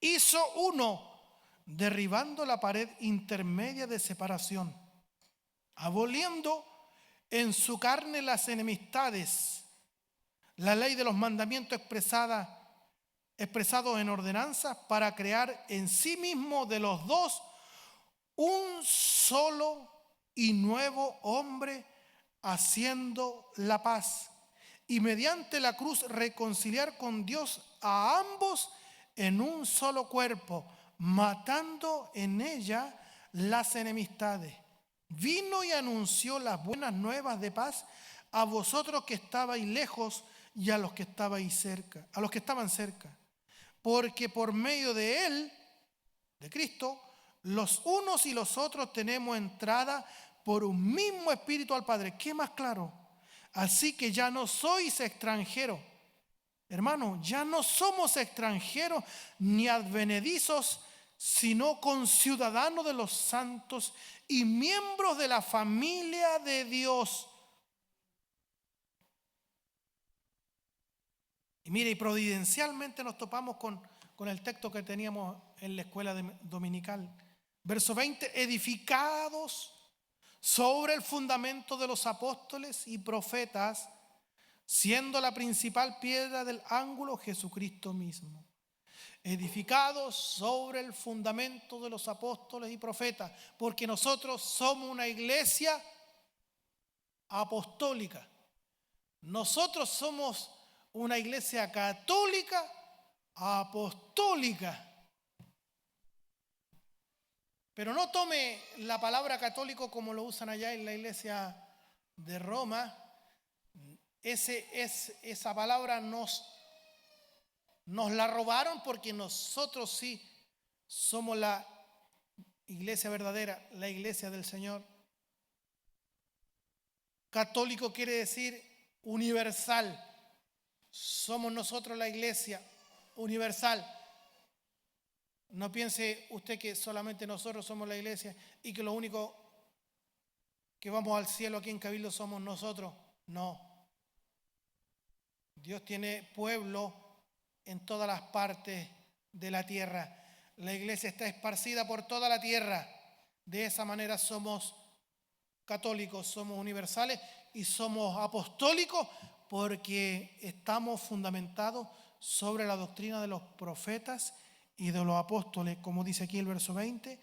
[SPEAKER 1] hizo uno, derribando la pared intermedia de separación, aboliendo en su carne las enemistades, la ley de los mandamientos expresados en ordenanzas, para crear en sí mismo de los dos un solo y nuevo hombre, haciendo la paz, y mediante la cruz reconciliar con Dios a ambos en un solo cuerpo, matando en ella las enemistades. Vino y anunció las buenas nuevas de paz a vosotros que estabais lejos y a los que estabais cerca, a los que estaban cerca, porque por medio de Él, de Cristo, los unos y los otros tenemos entrada por un mismo espíritu al Padre. ¿Qué más claro? Así que ya no sois extranjeros. Hermano, ya no somos extranjeros ni advenedizos, sino conciudadanos de los santos y miembros de la familia de Dios. Y mire, y providencialmente nos topamos con el texto que teníamos en la escuela dominical. Verso 20, edificados sobre el fundamento de los apóstoles y profetas, siendo la principal piedra del ángulo Jesucristo mismo. Edificados sobre el fundamento de los apóstoles y profetas, porque nosotros somos una iglesia apostólica. Nosotros somos una iglesia católica apostólica. Pero no tome la palabra católico como lo usan allá en la iglesia de Roma. Esa palabra nos la robaron, porque nosotros sí somos la iglesia verdadera, la iglesia del Señor. Católico quiere decir universal. Somos nosotros la iglesia universal. No piense usted que solamente nosotros somos la iglesia y que lo único que vamos al cielo aquí en Cabildo somos nosotros. No. Dios tiene pueblo en todas las partes de la tierra. La iglesia está esparcida por toda la tierra. De esa manera somos católicos, somos universales y somos apostólicos, porque estamos fundamentados sobre la doctrina de los profetas y de los apóstoles, como dice aquí el verso 20,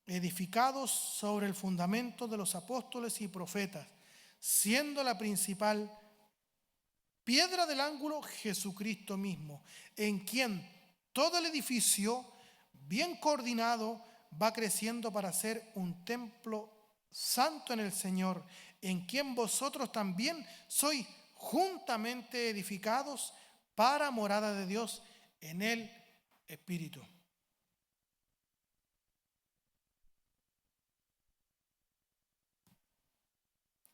[SPEAKER 1] edificados sobre el fundamento de los apóstoles y profetas, siendo la principal piedra del ángulo Jesucristo mismo, en quien todo el edificio, bien coordinado, va creciendo para ser un templo santo en el Señor, en quien vosotros también sois juntamente edificados para morada de Dios en el Espíritu.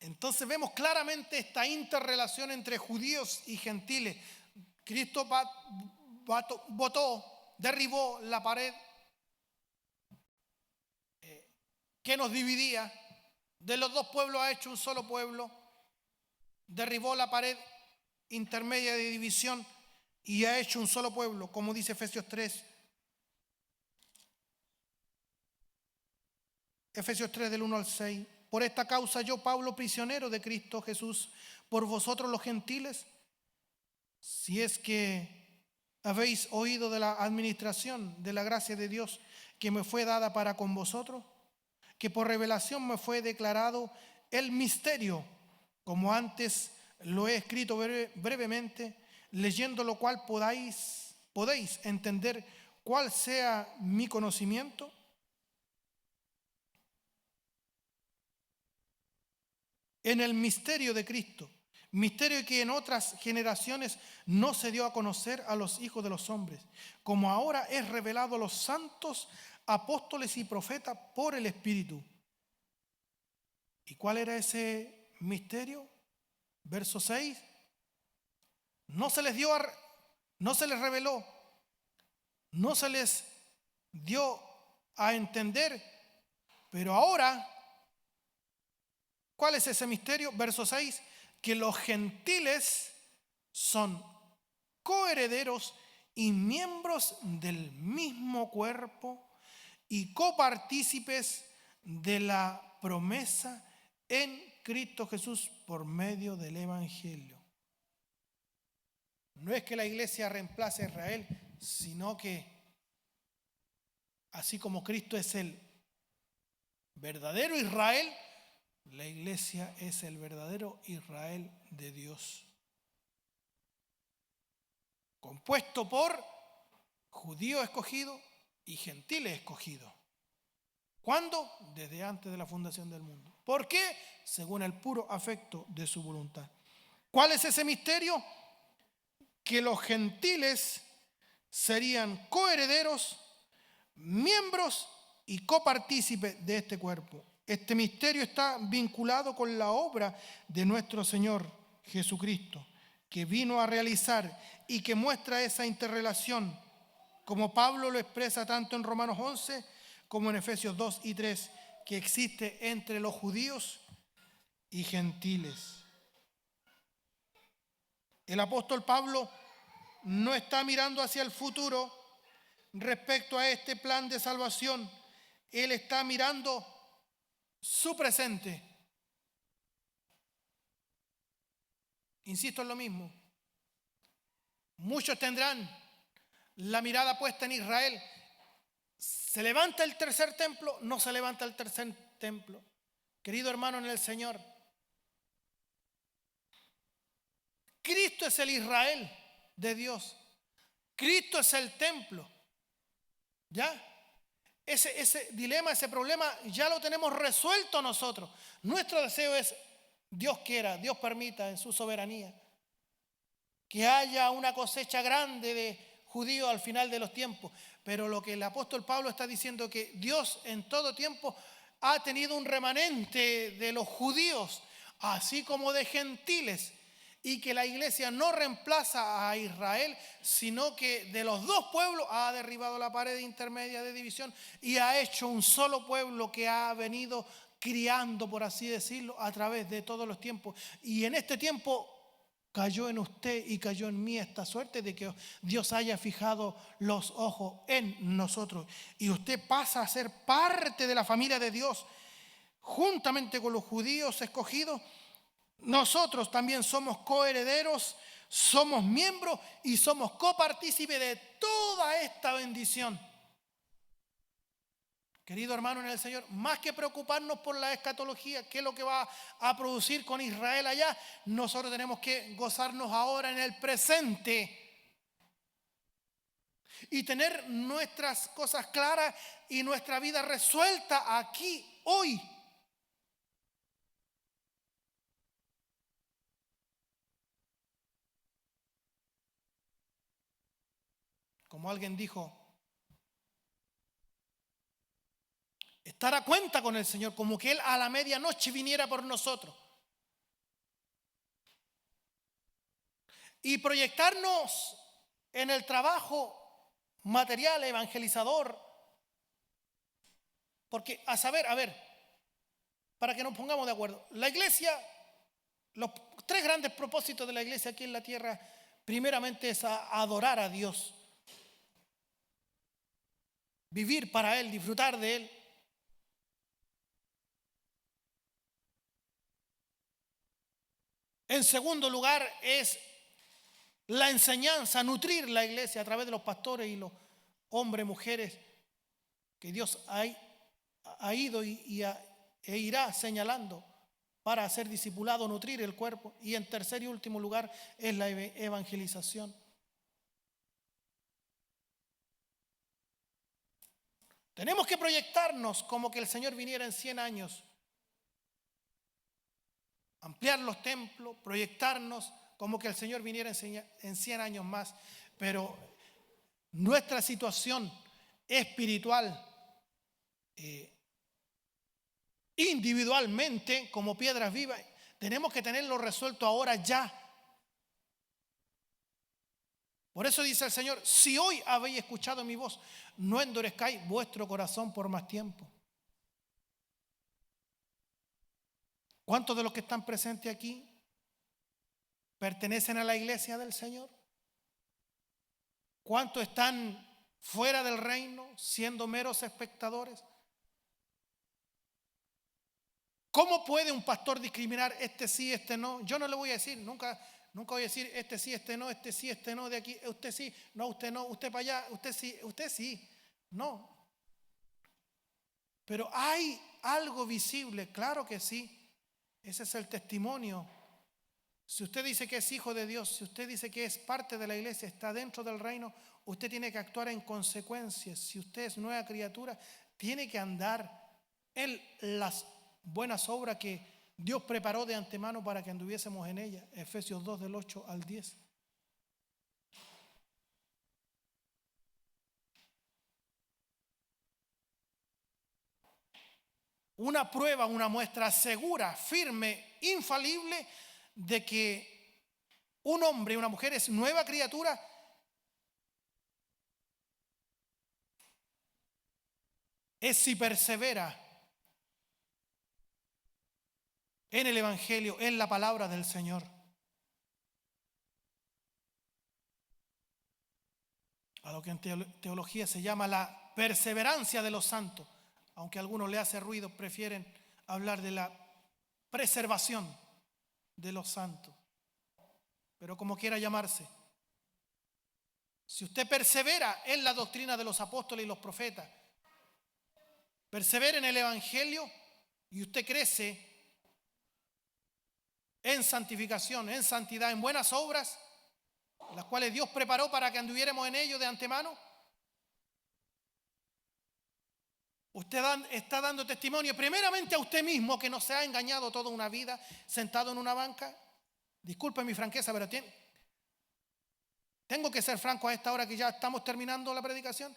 [SPEAKER 1] Entonces vemos claramente esta interrelación entre judíos y gentiles. Cristo derribó la pared que nos dividía. De los dos pueblos ha hecho un solo pueblo. Derribó la pared intermedia de división y ha hecho un solo pueblo, como dice Efesios 3. Efesios 3 del 1 al 6. Por esta causa yo, Pablo, prisionero de Cristo Jesús, por vosotros los gentiles, si es que habéis oído de la administración de la gracia de Dios que me fue dada para con vosotros, que por revelación me fue declarado el misterio, como antes lo he escrito brevemente, leyendo lo cual podéis entender cuál sea mi conocimiento. En el misterio de Cristo, misterio que en otras generaciones no se dio a conocer a los hijos de los hombres, como ahora es revelado a los santos apóstoles y profetas por el Espíritu. ¿Y cuál era ese misterio? Verso 6. No se les dio, no se les reveló, no se les dio a entender, pero ahora, ¿cuál es ese misterio? Verso 6, que los gentiles son coherederos y miembros del mismo cuerpo y copartícipes de la promesa en Cristo Jesús por medio del Evangelio. No es que la iglesia reemplace a Israel, sino que así como Cristo es el verdadero Israel, la iglesia es el verdadero Israel de Dios, compuesto por judíos escogidos y gentiles escogidos. ¿Cuándo? Desde antes de la fundación del mundo. ¿Por qué? Según el puro afecto de su voluntad. ¿Cuál es ese misterio? Que los gentiles serían coherederos, miembros y copartícipes de este cuerpo. Este misterio está vinculado con la obra de nuestro Señor Jesucristo, que vino a realizar y que muestra esa interrelación, como Pablo lo expresa tanto en Romanos 11 como en Efesios 2 y 3, que existe entre los judíos y gentiles. El apóstol Pablo no está mirando hacia el futuro respecto a este plan de salvación. Él está mirando su presente. Insisto en lo mismo. Muchos tendrán la mirada puesta en Israel. ¿Se levanta el tercer templo? No se levanta el tercer templo. Querido hermano en el Señor, Cristo es el Israel de Dios. Cristo es el templo. ¿Ya? Ese dilema, ese problema ya lo tenemos resuelto nosotros. Nuestro deseo es, Dios quiera, Dios permita en su soberanía, que haya una cosecha grande de judíos al final de los tiempos. Pero lo que el apóstol Pablo está diciendo es que Dios en todo tiempo ha tenido un remanente de los judíos, así como de gentiles, y que la iglesia no reemplaza a Israel, sino que de los dos pueblos ha derribado la pared intermedia de división y ha hecho un solo pueblo que ha venido criando, por así decirlo, a través de todos los tiempos. Y en este tiempo cayó en usted y cayó en mí esta suerte de que Dios haya fijado los ojos en nosotros. Y usted pasa a ser parte de la familia de Dios, juntamente con los judíos escogidos. Nosotros también somos coherederos, somos miembros y somos copartícipes de toda esta bendición. Querido hermano en el Señor, más que preocuparnos por la escatología, qué es lo que va a producir con Israel allá, nosotros tenemos que gozarnos ahora en el presente y tener nuestras cosas claras y nuestra vida resuelta aquí, hoy. Como alguien dijo, estar a cuenta con el Señor, como que Él a la medianoche viniera por nosotros. Y proyectarnos en el trabajo material, evangelizador. Porque a ver, para que nos pongamos de acuerdo, la iglesia, los tres grandes propósitos de la iglesia aquí en la tierra, primeramente es adorar a Dios, vivir para Él, disfrutar de Él. En segundo lugar es la enseñanza, nutrir la iglesia a través de los pastores y los hombres, mujeres que Dios ha ido e irá señalando para ser discipulado, nutrir el cuerpo. Y en tercer y último lugar es la evangelización. Tenemos que proyectarnos como que el Señor viniera en 100 años. ampliar los templos, proyectarnos como que el Señor viniera en 100 años más. Pero nuestra situación espiritual, individualmente, como piedras vivas, tenemos que tenerlo resuelto ahora ya. Por eso dice el Señor: si hoy habéis escuchado mi voz, no endurezcáis vuestro corazón por más tiempo. ¿Cuántos de los que están presentes aquí pertenecen a la iglesia del Señor? ¿Cuántos están fuera del reino, siendo meros espectadores? ¿Cómo puede un pastor discriminar este sí, este no? Yo no le voy a decir, nunca voy a decir este sí, este no, este sí, este no, de aquí, usted sí, no, usted para allá, usted sí, no. Pero hay algo visible, claro que sí. Ese es el testimonio. Si usted dice que es hijo de Dios, si usted dice que es parte de la iglesia, está dentro del reino, usted tiene que actuar en consecuencia. Si usted es nueva criatura, tiene que andar en las buenas obras que Dios preparó de antemano para que anduviésemos en ellas. Efesios 2, del 8 al 10. Una prueba, una muestra segura, firme, infalible de que un hombre y una mujer es nueva criatura es si persevera en el Evangelio, en la palabra del Señor. A lo que en teología se llama la perseverancia de los santos. Aunque a algunos le hace ruido, prefieren hablar de la preservación de los santos. Pero como quiera llamarse, si usted persevera en la doctrina de los apóstoles y los profetas, persevera en el Evangelio y usted crece en santificación, en santidad, en buenas obras, las cuales Dios preparó para que anduviéramos en ello de antemano, usted está dando testimonio primeramente a usted mismo, que no se ha engañado toda una vida sentado en una banca. Disculpe mi franqueza, pero tengo que ser franco a esta hora que ya estamos terminando la predicación.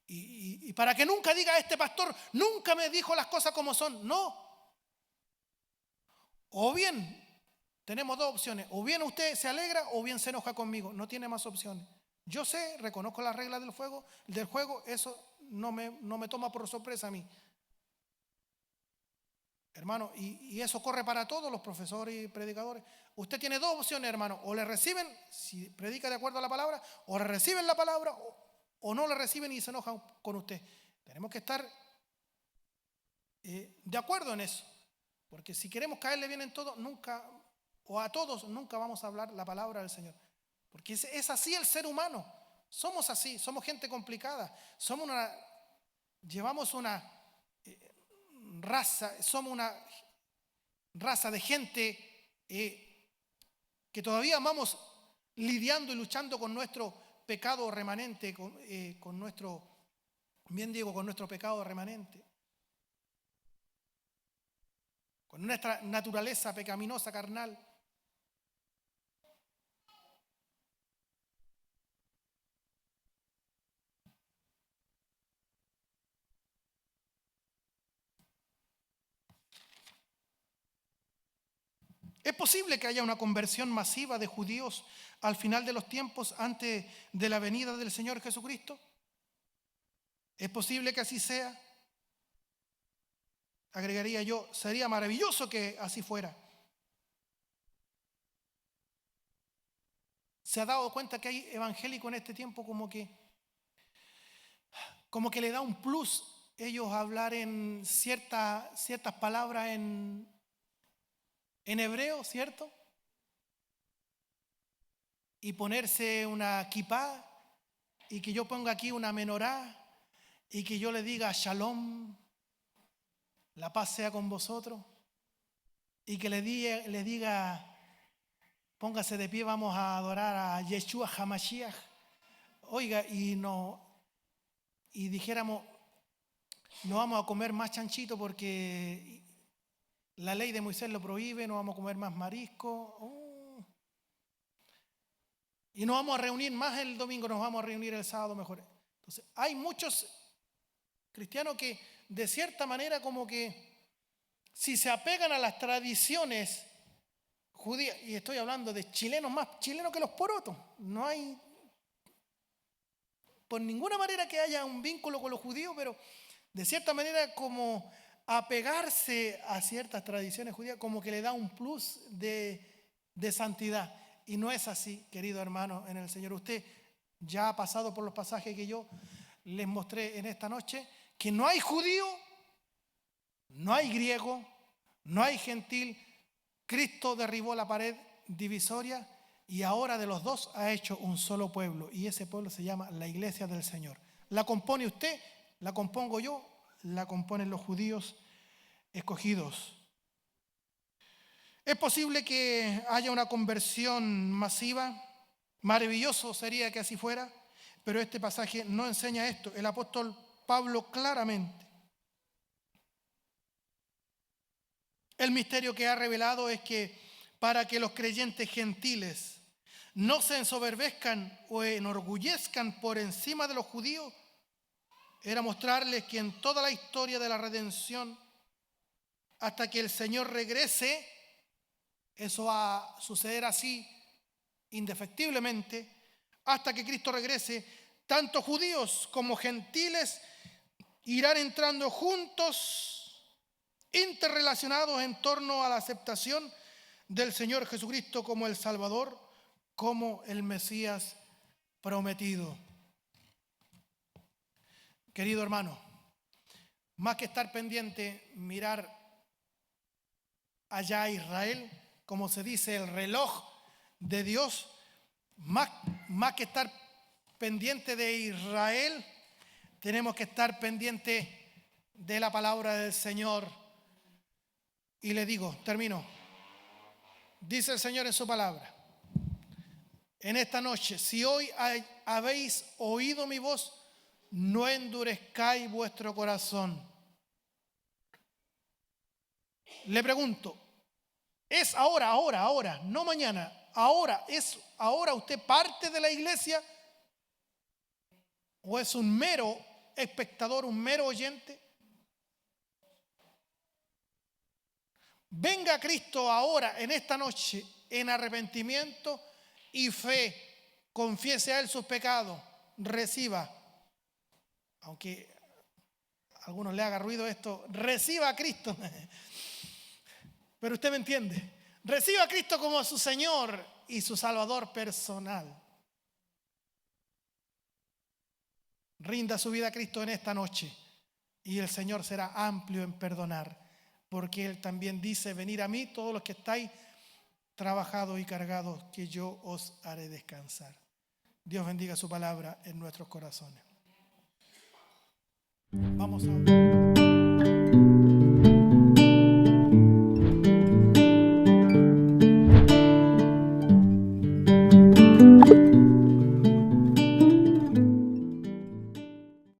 [SPEAKER 1] Y para que nunca diga: este pastor nunca me dijo las cosas como son. No. O bien tenemos dos opciones: o bien usted se alegra o bien se enoja conmigo. No tiene más opciones. Yo sé, reconozco las reglas del juego, eso no me toma por sorpresa a mí. Hermano, y eso corre para todos los profesores y predicadores. Usted tiene dos opciones, hermano: o le reciben, si predica de acuerdo a la palabra, o le reciben la palabra, o no le reciben y se enojan con usted. Tenemos que estar de acuerdo en eso, porque si queremos caerle bien en todo, nunca, o a todos, nunca vamos a hablar la palabra del Señor, porque es así el ser humano. Somos así, somos gente complicada, llevamos una raza, somos una raza de gente que todavía vamos lidiando y luchando con nuestro pecado remanente, con nuestro pecado remanente, con nuestra naturaleza pecaminosa carnal. ¿Es posible que haya una conversión masiva de judíos al final de los tiempos, antes de la venida del Señor Jesucristo? ¿Es posible que así sea? Agregaría yo, sería maravilloso que así fuera. ¿Se ha dado cuenta que hay evangélicos en este tiempo como que le da un plus ellos hablar en ciertas palabras en hebreo, ¿cierto? Y ponerse una kipá, y que yo ponga aquí una menorá, y que yo le diga shalom, la paz sea con vosotros, y que le diga póngase de pie, vamos a adorar a Yeshua HaMashiach. Oiga, y dijéramos: no vamos a comer más chanchito porque La ley de Moisés lo prohíbe, no vamos a comer más marisco. Y no vamos a reunir más el domingo, nos vamos a reunir el sábado mejor. Entonces, hay muchos cristianos que de cierta manera como que si se apegan a las tradiciones judías, y estoy hablando de chilenos más chilenos que los porotos, no hay por ninguna manera que haya un vínculo con los judíos, pero de cierta manera como apegarse a ciertas tradiciones judías como que le da un plus de santidad. Y no es así, querido hermano en el Señor. Usted ya ha pasado por los pasajes que yo les mostré en esta noche, que no hay judío, no hay griego, no hay gentil. Cristo derribó la pared divisoria y ahora de los dos ha hecho un solo pueblo. Y ese pueblo se llama la iglesia del Señor. ¿La compone usted? ¿La compongo yo? La componen los judíos escogidos. ¿Es posible que haya una conversión masiva? Maravilloso sería que así fuera, pero este pasaje no enseña esto. El apóstol Pablo claramente, el misterio que ha revelado es que para que los creyentes gentiles no se ensoberbezcan o enorgullezcan por encima de los judíos, era mostrarles que en toda la historia de la redención, hasta que el Señor regrese, eso va a suceder así indefectiblemente, hasta que Cristo regrese, tanto judíos como gentiles irán entrando juntos, interrelacionados en torno a la aceptación del Señor Jesucristo como el Salvador, como el Mesías prometido. Querido hermano, más que estar pendiente, mirar allá a Israel, como se dice, el reloj de Dios, más que estar pendiente de Israel, tenemos que estar pendiente de la palabra del Señor. Y le digo, termino, dice el Señor en su palabra, en esta noche, si hoy habéis oído mi voz, no endurezcáis vuestro corazón. Le pregunto, ¿es ahora, no mañana, es ahora usted parte de la iglesia? ¿O es un mero espectador, un mero oyente? Venga Cristo ahora, en esta noche, en arrepentimiento y fe, confiese a Él sus pecados, reciba, aunque a algunos le haga ruido esto, reciba a Cristo, pero usted me entiende, reciba a Cristo como su Señor y su Salvador personal. Rinda su vida a Cristo en esta noche y el Señor será amplio en perdonar, porque Él también dice, venid a mí todos los que estáis trabajados y cargados, que yo os haré descansar. Dios bendiga su palabra en nuestros corazones. Vamos a